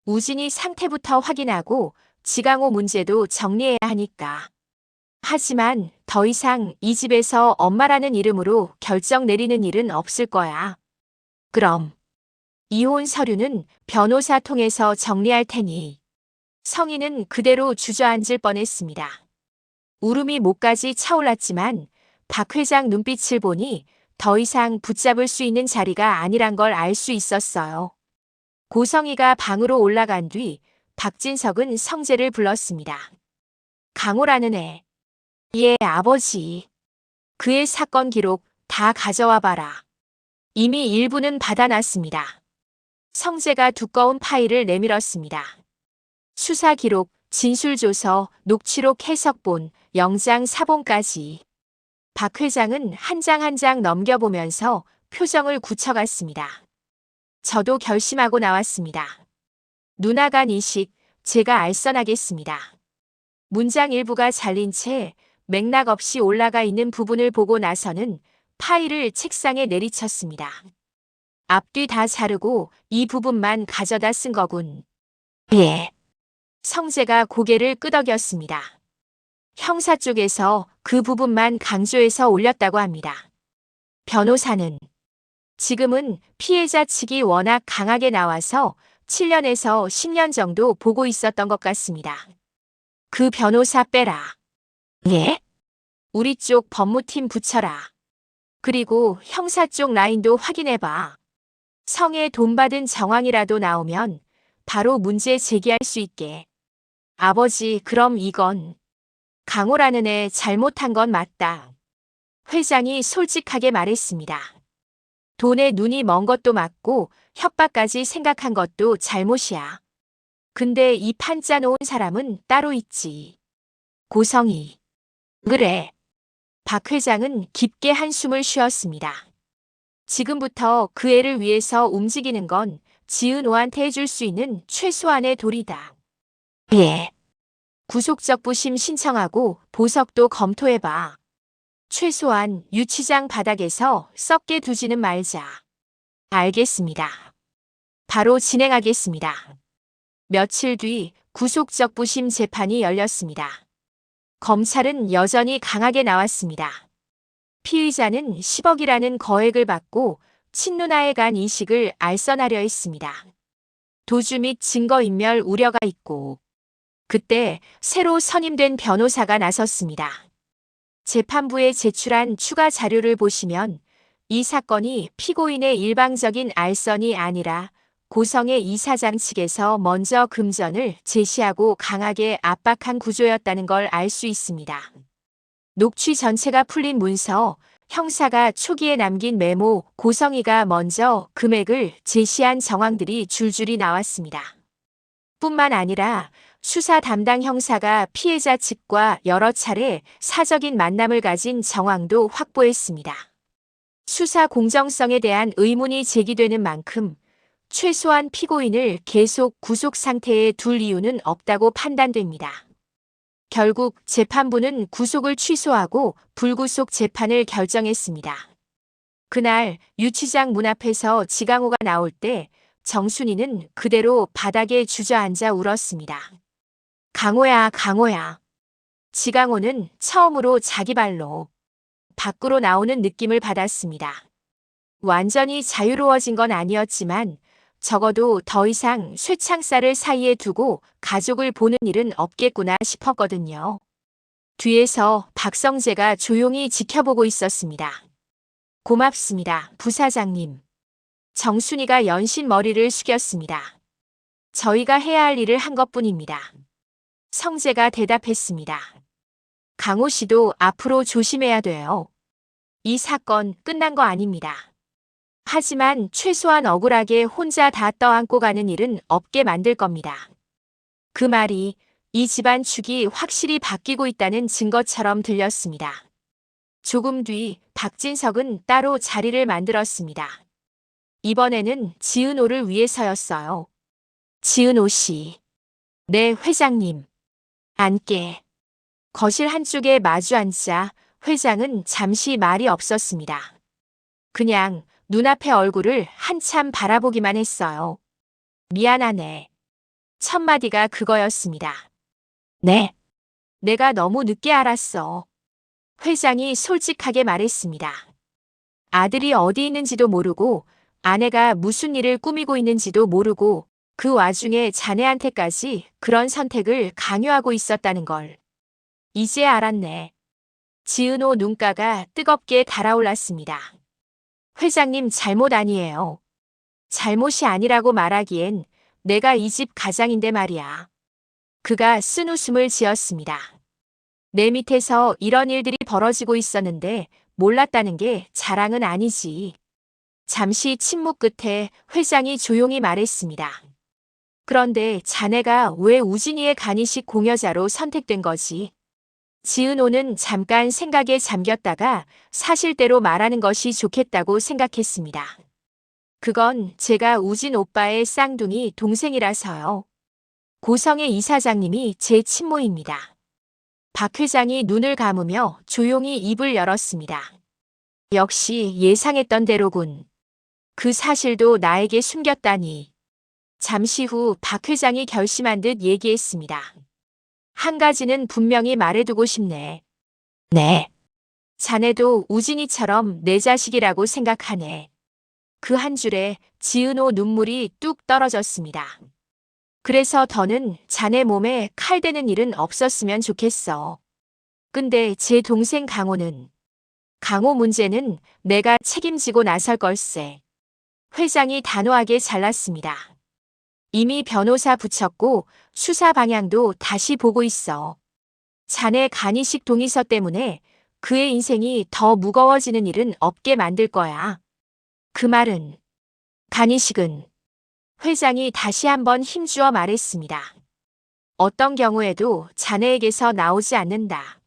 우진이 상태부터 확인하고 지강호 문제도 정리해야 하니까. 하지만 더 이상 이 집에서 엄마라는 이름으로 결정 내리는 일은 없을 거야. 그럼 이혼 서류는 변호사 통해서 정리할 테니. 성희는 그대로 주저앉을 뻔했습니다. 울음이 목까지 차올랐지만 박 회장 눈빛을 보니 더 이상 붙잡을 수 있는 자리가 아니란 걸 알 수 있었어요. 고성희가 방으로 올라간 뒤 박진석은 성재를 불렀습니다. 강호라는 애. 예, 아버지. 그의 사건 기록 다 가져와 봐라. 이미 일부는 받아놨습니다. 성재가 두꺼운 파일을 내밀었습니다. 수사 기록, 진술조서, 녹취록 해석본, 영장 사본까지. 박 회장은 한 장 한 장 넘겨보면서 표정을 굳혀갔습니다. 저도 결심하고 나왔습니다. 누나 간 이식, 제가 알선하겠습니다. 문장 일부가 잘린 채 맥락 없이 올라가 있는 부분을 보고 나서는 파일을 책상에 내리쳤습니다. 앞뒤 다 자르고 이 부분만 가져다 쓴 거군. 예. 성재가 고개를 끄덕였습니다. 형사 쪽에서 그 부분만 강조해서 올렸다고 합니다. 변호사는 지금은 피해자 측이 워낙 강하게 나와서 7년에서 10년 정도 보고 있었던 것 같습니다. 그 변호사 빼라. 예? 우리 쪽 법무팀 붙여라. 그리고 형사 쪽 라인도 확인해봐. 성에 돈 받은 정황이라도 나오면 바로 문제 제기할 수 있게. 아버지, 그럼 이건 강호라는 애 잘못한 건 맞다. 회장이 솔직하게 말했습니다. 돈에 눈이 먼 것도 맞고 협박까지 생각한 것도 잘못이야. 근데 이 판 짜놓은 사람은 따로 있지. 고성희. 그래. 박 회장은 깊게 한숨을 쉬었습니다. 지금부터 그 애를 위해서 움직이는 건 지은호한테 해줄 수 있는 최소한의 도리다. 예. 구속적부심 신청하고 보석도 검토해봐. 최소한 유치장 바닥에서 썩게 두지는 말자. 알겠습니다. 바로 진행하겠습니다. 며칠 뒤 구속적부심 재판이 열렸습니다. 검찰은 여전히 강하게 나왔습니다. 피의자는 10억이라는 거액을 받고 친누나에 간 이식을 알선하려 했습니다. 도주 및 증거인멸 우려가 있고 그때 새로 선임된 변호사가 나섰습니다. 재판부에 제출한 추가 자료를 보시면 이 사건이 피고인의 일방적인 알선이 아니라 고성의 이사장 측에서 먼저 금전을 제시하고 강하게 압박한 구조였다는 걸 알 수 있습니다. 녹취 전체가 풀린 문서, 형사가 초기에 남긴 메모, 고성이가 먼저 금액을 제시한 정황들이 줄줄이 나왔습니다. 뿐만 아니라 수사 담당 형사가 피해자 측과 여러 차례 사적인 만남을 가진 정황도 확보했습니다. 수사 공정성에 대한 의문이 제기되는 만큼 최소한 피고인을 계속 구속 상태에 둘 이유는 없다고 판단됩니다. 결국 재판부는 구속을 취소하고 불구속 재판을 결정했습니다. 그날 유치장 문 앞에서 지강호가 나올 때 정순이는 그대로 바닥에 주저앉아 울었습니다. 강호야, 강호야. 지강호는 처음으로 자기 발로 밖으로 나오는 느낌을 받았습니다. 완전히 자유로워진 건 아니었지만 적어도 더 이상 쇠창살을 사이에 두고 가족을 보는 일은 없겠구나 싶었거든요. 뒤에서 박성재가 조용히 지켜보고 있었습니다. 고맙습니다, 부사장님. 정순이가 연신 머리를 숙였습니다. 저희가 해야 할 일을 한 것뿐입니다. 성재가 대답했습니다. 강호 씨도 앞으로 조심해야 돼요. 이 사건 끝난 거 아닙니다. 하지만 최소한 억울하게 혼자 다 떠안고 가는 일은 없게 만들 겁니다. 그 말이 이 집안 축이 확실히 바뀌고 있다는 증거처럼 들렸습니다. 조금 뒤 박진석은 따로 자리를 만들었습니다. 이번에는 지은호를 위해서였어요. 지은호 씨. 네, 회장님. 앉게. 거실 한쪽에 마주 앉자 회장은 잠시 말이 없었습니다. 그냥 눈앞의 얼굴을 한참 바라보기만 했어요. 미안하네. 첫 마디가 그거였습니다. 네. 내가 너무 늦게 알았어. 회장이 솔직하게 말했습니다. 아들이 어디 있는지도 모르고 아내가 무슨 일을 꾸미고 있는지도 모르고 그 와중에 자네한테까지 그런 선택을 강요하고 있었다는 걸. 이제 알았네. 지은호 눈가가 뜨겁게 달아올랐습니다. 회장님 잘못 아니에요. 잘못이 아니라고 말하기엔 내가 이 집 가장인데 말이야. 그가 쓴웃음을 지었습니다. 내 밑에서 이런 일들이 벌어지고 있었는데 몰랐다는 게 자랑은 아니지. 잠시 침묵 끝에 회장이 조용히 말했습니다. 그런데 자네가 왜 우진이의 간이식 공여자로 선택된 거지? 지은호는 잠깐 생각에 잠겼다가 사실대로 말하는 것이 좋겠다고 생각했습니다. 그건 제가 우진 오빠의 쌍둥이 동생이라서요. 고성의 이사장님이 제 친모입니다. 박 회장이 눈을 감으며 조용히 입을 열었습니다. 역시 예상했던 대로군. 그 사실도 나에게 숨겼다니. 잠시 후 박 회장이 결심한 듯 얘기했습니다. 한 가지는 분명히 말해두고 싶네. 네. 자네도 우진이처럼 내 자식이라고 생각하네. 그 한 줄에 지은호 눈물이 뚝 떨어졌습니다. 그래서 더는 자네 몸에 칼 대는 일은 없었으면 좋겠어. 근데 제 동생 강호는. 강호 문제는 내가 책임지고 나설 걸세. 회장이 단호하게 잘랐습니다. 이미 변호사 붙였고 수사 방향도 다시 보고 있어. 자네 간이식 동의서 때문에 그의 인생이 더 무거워지는 일은 없게 만들 거야. 그 말은 간이식은 회장이 다시 한번 힘주어 말했습니다. 어떤 경우에도 자네에게서 나오지 않는다.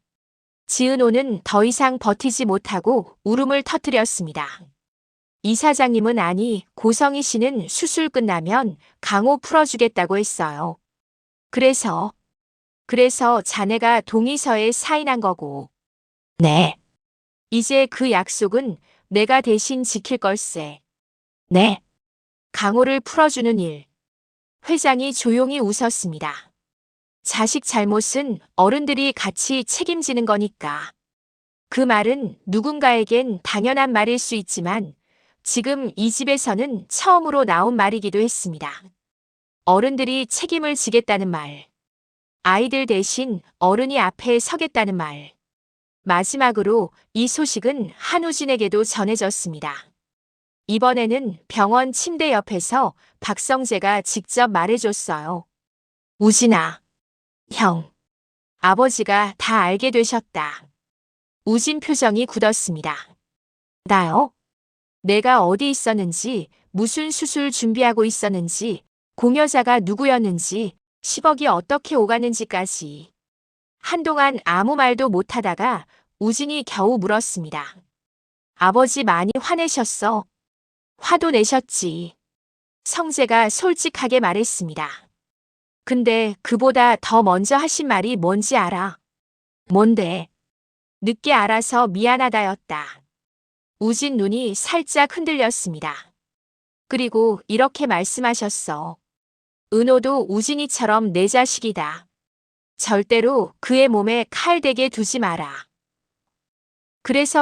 지은호는 더 이상 버티지 못하고 울음을 터뜨렸습니다. 이사장님은 아니, 고성희 씨는 수술 끝나면 강호 풀어주겠다고 했어요. 그래서 자네가 동의서에 사인한 거고. 네. 이제 그 약속은 내가 대신 지킬 걸세. 네. 강호를 풀어주는 일. 회장이 조용히 웃었습니다. 자식 잘못은 어른들이 같이 책임지는 거니까. 그 말은 누군가에겐 당연한 말일 수 있지만 지금 이 집에서는 처음으로 나온 말이기도 했습니다. 어른들이 책임을 지겠다는 말. 아이들 대신 어른이 앞에 서겠다는 말. 마지막으로 이 소식은 한우진에게도 전해졌습니다. 이번에는 병원 침대 옆에서 박성재가 직접 말해줬어요. 우진아, 형, 아버지가 다 알게 되셨다. 우진 표정이 굳었습니다. 나요? 내가 어디 있었는지, 무슨 수술 준비하고 있었는지, 공여자가 누구였는지, 10억이 어떻게 오가는지까지. 한동안 아무 말도 못하다가 우진이 겨우 물었습니다. 아버지 많이 화내셨어? 화도 내셨지. 성재가 솔직하게 말했습니다. 근데 그보다 더 먼저 하신 말이 뭔지 알아? 뭔데? 늦게 알아서 미안하다였다. 우진 눈이 살짝 흔들렸습니다. 그리고 이렇게 말씀하셨어. 은호도 우진이처럼 내 자식이다. 절대로 그의 몸에 칼 대게 두지 마라.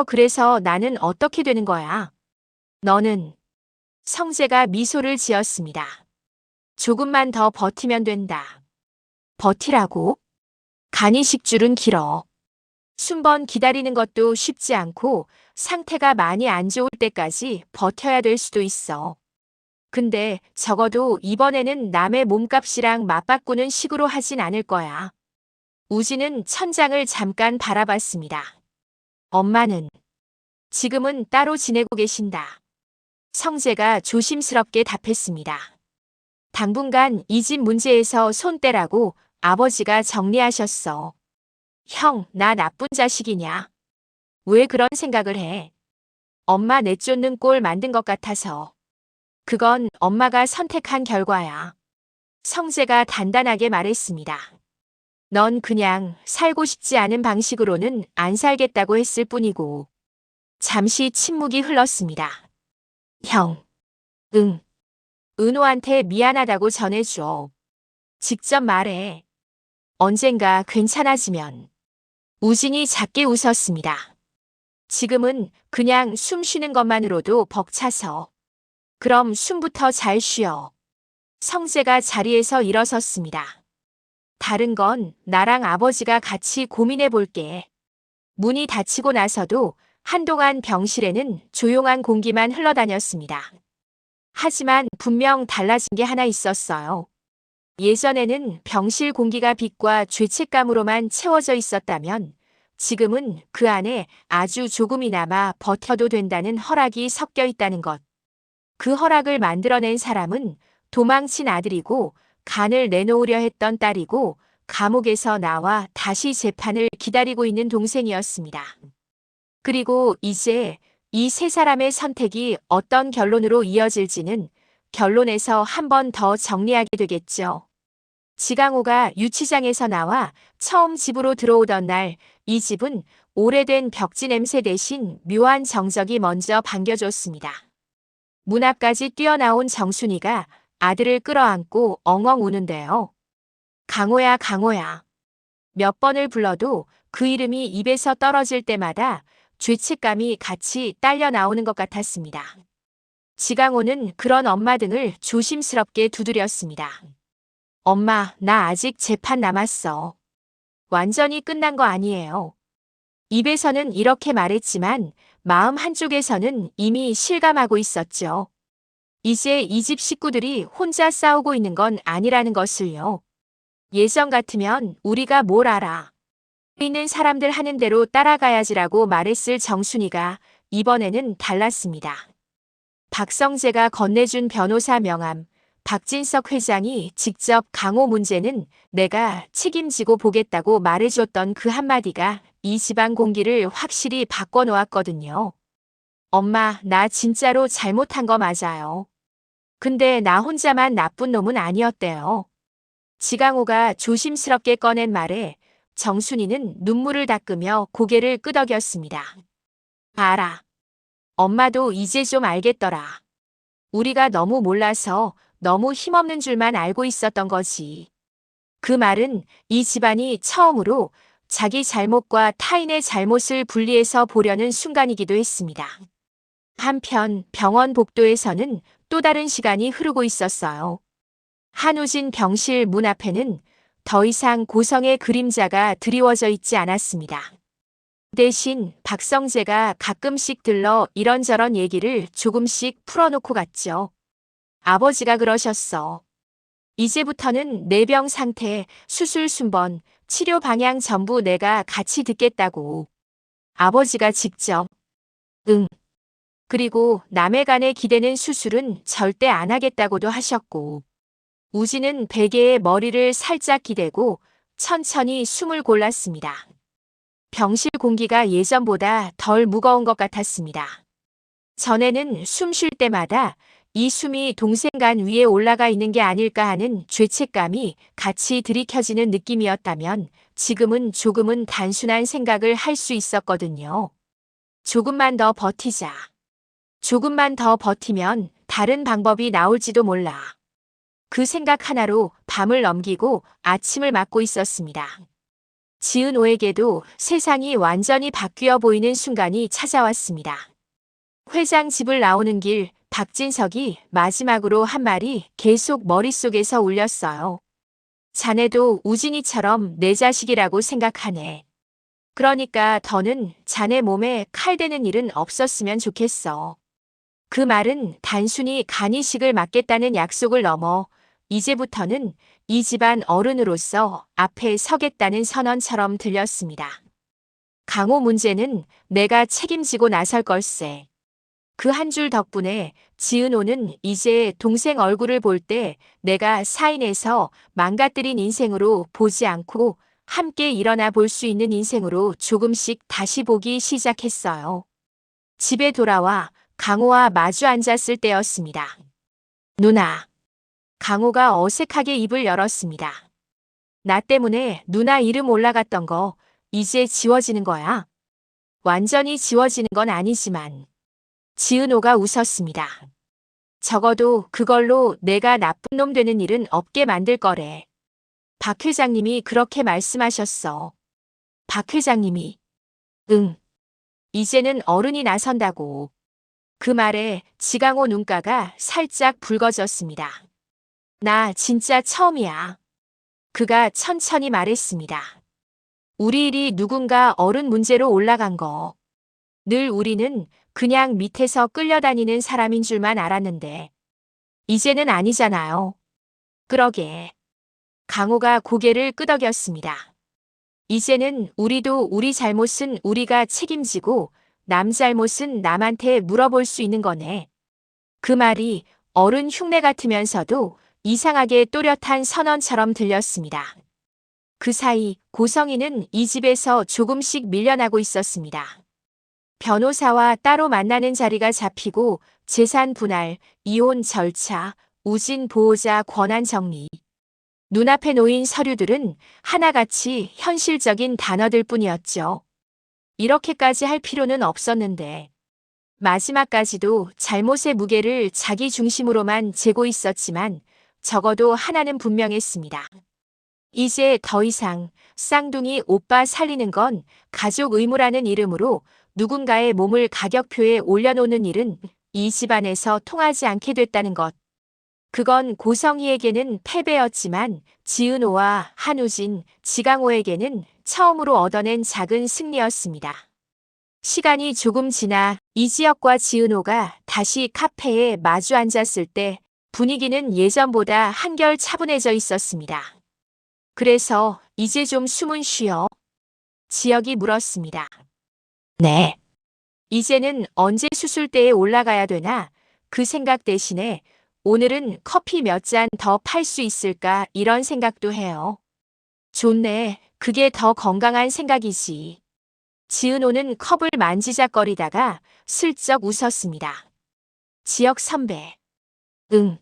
그래서 나는 어떻게 되는 거야? 너는. 성재가 미소를 지었습니다. 조금만 더 버티면 된다. 버티라고? 간이식 줄은 길어. 순번 기다리는 것도 쉽지 않고 상태가 많이 안 좋을 때까지 버텨야 될 수도 있어. 근데 적어도 이번에는 남의 몸값이랑 맞바꾸는 식으로 하진 않을 거야. 우진은 천장을 잠깐 바라봤습니다. 엄마는? 지금은 따로 지내고 계신다. 성재가 조심스럽게 답했습니다. 당분간 이 집 문제에서 손 떼라고 아버지가 정리하셨어. 형, 나 나쁜 자식이냐? 왜 그런 생각을 해? 엄마 내쫓는 꼴 만든 것 같아서. 그건 엄마가 선택한 결과야. 성재가 단단하게 말했습니다. 넌 그냥 살고 싶지 않은 방식으로는 안 살겠다고 했을 뿐이고. 잠시 침묵이 흘렀습니다. 형. 응. 은호한테 미안하다고 전해줘. 직접 말해. 언젠가 괜찮아지면. 우진이 작게 웃었습니다. 지금은 그냥 숨 쉬는 것만으로도 벅차서. 그럼 숨부터 잘 쉬어. 성재가 자리에서 일어섰습니다. 다른 건 나랑 아버지가 같이 고민해 볼게. 문이 닫히고 나서도 한동안 병실에는 조용한 공기만 흘러다녔습니다. 하지만 분명 달라진 게 하나 있었어요. 예전에는 병실 공기가 빛과 죄책감으로만 채워져 있었다면 지금은 그 안에 아주 조금이나마 버텨도 된다는 허락이 섞여 있다는 것. 그 허락을 만들어낸 사람은 도망친 아들이고 간을 내놓으려 했던 딸이고 감옥에서 나와 다시 재판을 기다리고 있는 동생이었습니다. 그리고 이제 이 세 사람의 선택이 어떤 결론으로 이어질지는 결론에서 한 번 더 정리하게 되겠죠. 지강호가 유치장에서 나와 처음 집으로 들어오던 날 이 집은 오래된 벽지 냄새 대신 묘한 정적이 먼저 반겨줬습니다. 문 앞까지 뛰어나온 정순이가 아들을 끌어안고 엉엉 우는데요. 강호야, 강호야. 몇 번을 불러도 그 이름이 입에서 떨어질 때마다 죄책감이 같이 딸려 나오는 것 같았습니다. 지강호는 그런 엄마 등을 조심스럽게 두드렸습니다. 엄마, 나 아직 재판 남았어. 완전히 끝난 거 아니에요. 입에서는 이렇게 말했지만 마음 한쪽에서는 이미 실감하고 있었죠. 이제 이 집 식구들이 혼자 싸우고 있는 건 아니라는 것을요. 예전 같으면 우리가 뭘 알아. 있는 사람들 하는 대로 따라가야지라고 말했을 정순이가 이번에는 달랐습니다. 박성재가 건네준 변호사 명함, 박진석 회장이 직접 강호 문제는 내가 책임지고 보겠다고 말해줬던 그 한마디가 이 집안 공기를 확실히 바꿔놓았거든요. 엄마, 나 진짜로 잘못한 거 맞아요. 근데 나 혼자만 나쁜 놈은 아니었대요. 지강호가 조심스럽게 꺼낸 말에 정순이는 눈물을 닦으며 고개를 끄덕였습니다. 알아. 엄마도 이제 좀 알겠더라. 우리가 너무 몰라서 너무 힘없는 줄만 알고 있었던 거지. 그 말은 이 집안이 처음으로 자기 잘못과 타인의 잘못을 분리해서 보려는 순간이기도 했습니다. 한편 병원 복도에서는 또 다른 시간이 흐르고 있었어요. 한우진 병실 문 앞에는 더 이상 고성의 그림자가 드리워져 있지 않았습니다. 대신 박성재가 가끔씩 들러 이런저런 얘기를 조금씩 풀어놓고 갔죠. 아버지가 그러셨어. 이제부터는 내병 상태, 수술 순번, 치료 방향 전부 내가 같이 듣겠다고. 아버지가 직접. 응. 그리고 남의 간에 기대는 수술은 절대 안 하겠다고도 하셨고. 우진은 베개에 머리를 살짝 기대고 천천히 숨을 골랐습니다. 병실 공기가 예전보다 덜 무거운 것 같았습니다. 전에는 숨 쉴 때마다 이 숨이 동생 간 위에 올라가 있는 게 아닐까 하는 죄책감이 같이 들이켜지는 느낌이었다면 지금은 조금은 단순한 생각을 할 수 있었거든요. 조금만 더 버티자. 조금만 더 버티면 다른 방법이 나올지도 몰라. 그 생각 하나로 밤을 넘기고 아침을 맞고 있었습니다. 지은호에게도 세상이 완전히 바뀌어 보이는 순간이 찾아왔습니다. 회장 집을 나오는 길 박진석이 마지막으로 한 말이 계속 머릿속에서 울렸어요. 자네도 우진이처럼 내 자식이라고 생각하네. 그러니까 더는 자네 몸에 칼 대는 일은 없었으면 좋겠어. 그 말은 단순히 간이식을 맡겠다는 약속을 넘어 이제부터는 이 집안 어른으로서 앞에 서겠다는 선언처럼 들렸습니다. 강호 문제는 내가 책임지고 나설 걸세. 그 한 줄 덕분에 지은호는 이제 동생 얼굴을 볼 때 내가 사인해서 망가뜨린 인생으로 보지 않고 함께 일어나 볼 수 있는 인생으로 조금씩 다시 보기 시작했어요. 집에 돌아와 강호와 마주 앉았을 때였습니다. 누나. 강호가 어색하게 입을 열었습니다. 나 때문에 누나 이름 올라갔던 거 이제 지워지는 거야. 완전히 지워지는 건 아니지만. 지은호가 웃었습니다. 적어도 그걸로 내가 나쁜 놈 되는 일은 없게 만들 거래. 박 회장님이 그렇게 말씀하셨어. 박 회장님이. 응. 이제는 어른이 나선다고. 그 말에 지강호 눈가가 살짝 붉어졌습니다. 나 진짜 처음이야. 그가 천천히 말했습니다. 우리 일이 누군가 어른 문제로 올라간 거. 늘 우리는 그냥 밑에서 끌려다니는 사람인 줄만 알았는데 이제는 아니잖아요. 그러게. 강호가 고개를 끄덕였습니다. 이제는 우리도 우리 잘못은 우리가 책임지고 남 잘못은 남한테 물어볼 수 있는 거네. 그 말이 어른 흉내 같으면서도 이상하게 또렷한 선언처럼 들렸습니다. 그 사이 고성이는 이 집에서 조금씩 밀려나고 있었습니다. 변호사와 따로 만나는 자리가 잡히고 재산 분할, 이혼 절차, 우진 보호자 권한 정리. 눈앞에 놓인 서류들은 하나같이 현실적인 단어들 뿐이었죠. 이렇게까지 할 필요는 없었는데 마지막까지도 잘못의 무게를 자기 중심으로만 재고 있었지만 적어도 하나는 분명했습니다. 이제 더 이상 쌍둥이 오빠 살리는 건 가족 의무라는 이름으로 누군가의 몸을 가격표에 올려놓는 일은 이 집안에서 통하지 않게 됐다는 것. 그건 고성희에게는 패배였지만 지은호와 한우진, 지강호에게는 처음으로 얻어낸 작은 승리였습니다. 시간이 조금 지나 이지혁과 지은호가 다시 카페에 마주 앉았을 때 분위기는 예전보다 한결 차분해져 있었습니다. 그래서 이제 좀 숨은 쉬어? 지혁이 물었습니다. 네. 이제는 언제 수술대에 올라가야 되나? 그 생각 대신에 오늘은 커피 몇 잔 더 팔 수 있을까 이런 생각도 해요. 좋네. 그게 더 건강한 생각이지. 지은호는 컵을 만지작거리다가 슬쩍 웃었습니다. 지역 선배. 응.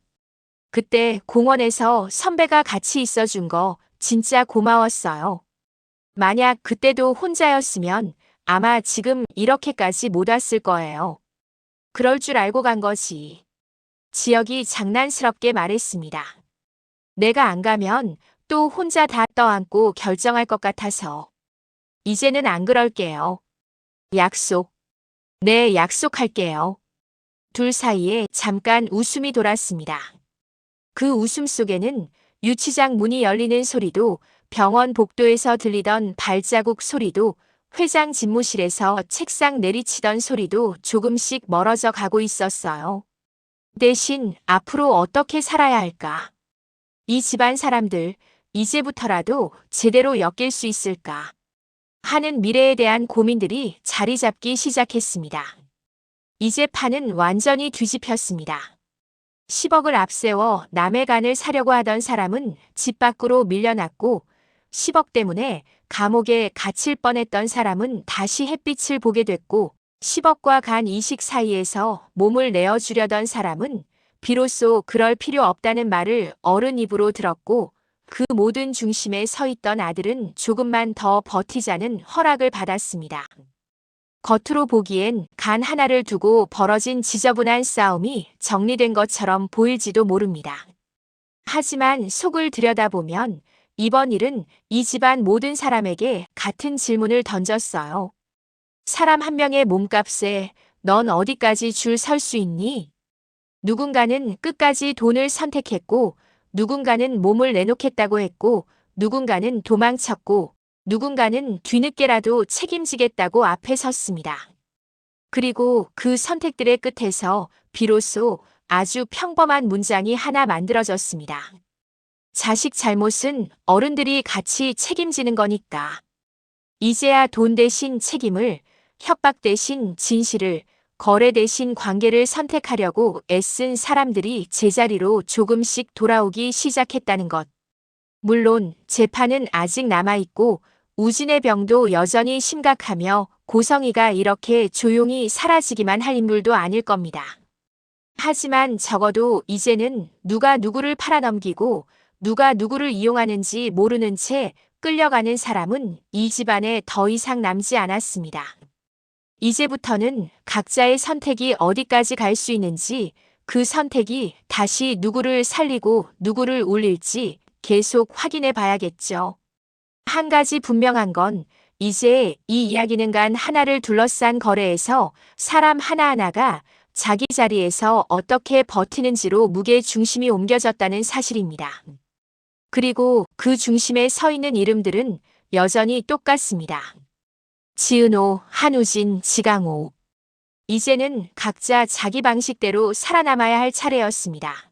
그때 공원에서 선배가 같이 있어준 거 진짜 고마웠어요. 만약 그때도 혼자였으면 아마 지금 이렇게까지 못 왔을 거예요. 그럴 줄 알고 간 거지. 지역이 장난스럽게 말했습니다. 내가 안 가면 또 혼자 다 떠안고 결정할 것 같아서. 이제는 안 그럴게요. 약속. 네, 약속할게요. 둘 사이에 잠깐 웃음이 돌았습니다. 그 웃음 속에는 유치장 문이 열리는 소리도, 병원 복도에서 들리던 발자국 소리도, 회장 집무실에서 책상 내리치던 소리도 조금씩 멀어져 가고 있었어요. 대신 앞으로 어떻게 살아야 할까? 이 집안 사람들, 이제부터라도 제대로 엮일 수 있을까? 하는 미래에 대한 고민들이 자리 잡기 시작했습니다. 이제 판은 완전히 뒤집혔습니다. 10억을 앞세워 남의 간을 사려고 하던 사람은 집 밖으로 밀려났고 10억 때문에 감옥에 갇힐 뻔했던 사람은 다시 햇빛을 보게 됐고 10억과 간 이식 사이에서 몸을 내어주려던 사람은 비로소 그럴 필요 없다는 말을 어른 입으로 들었고 그 모든 중심에 서 있던 아들은 조금만 더 버티자는 허락을 받았습니다. 겉으로 보기엔 간 하나를 두고 벌어진 지저분한 싸움이 정리된 것처럼 보일지도 모릅니다. 하지만 속을 들여다보면 이번 일은 이 집안 모든 사람에게 같은 질문을 던졌어요. 사람 한 명의 몸값에 넌 어디까지 줄 설 수 있니? 누군가는 끝까지 돈을 선택했고, 누군가는 몸을 내놓겠다고 했고, 누군가는 도망쳤고, 누군가는 뒤늦게라도 책임지겠다고 앞에 섰습니다. 그리고 그 선택들의 끝에서 비로소 아주 평범한 문장이 하나 만들어졌습니다. 자식 잘못은 어른들이 같이 책임지는 거니까. 이제야 돈 대신 책임을, 협박 대신 진실을, 거래 대신 관계를 선택하려고 애쓴 사람들이 제자리로 조금씩 돌아오기 시작했다는 것. 물론 재판은 아직 남아있고 우진의 병도 여전히 심각하며 고성이가 이렇게 조용히 사라지기만 할 인물도 아닐 겁니다. 하지만 적어도 이제는 누가 누구를 팔아넘기고 누가 누구를 이용하는지 모르는 채 끌려가는 사람은 이 집안에 더 이상 남지 않았습니다. 이제부터는 각자의 선택이 어디까지 갈 수 있는지, 그 선택이 다시 누구를 살리고 누구를 울릴지 계속 확인해 봐야겠죠. 한 가지 분명한 건 이제 이 이야기는 간 하나를 둘러싼 거래에서 사람 하나하나가 자기 자리에서 어떻게 버티는지로 무게 중심이 옮겨졌다는 사실입니다. 그리고 그 중심에 서 있는 이름들은 여전히 똑같습니다. 지은호, 한우진, 지강호. 이제는 각자 자기 방식대로 살아남아야 할 차례였습니다.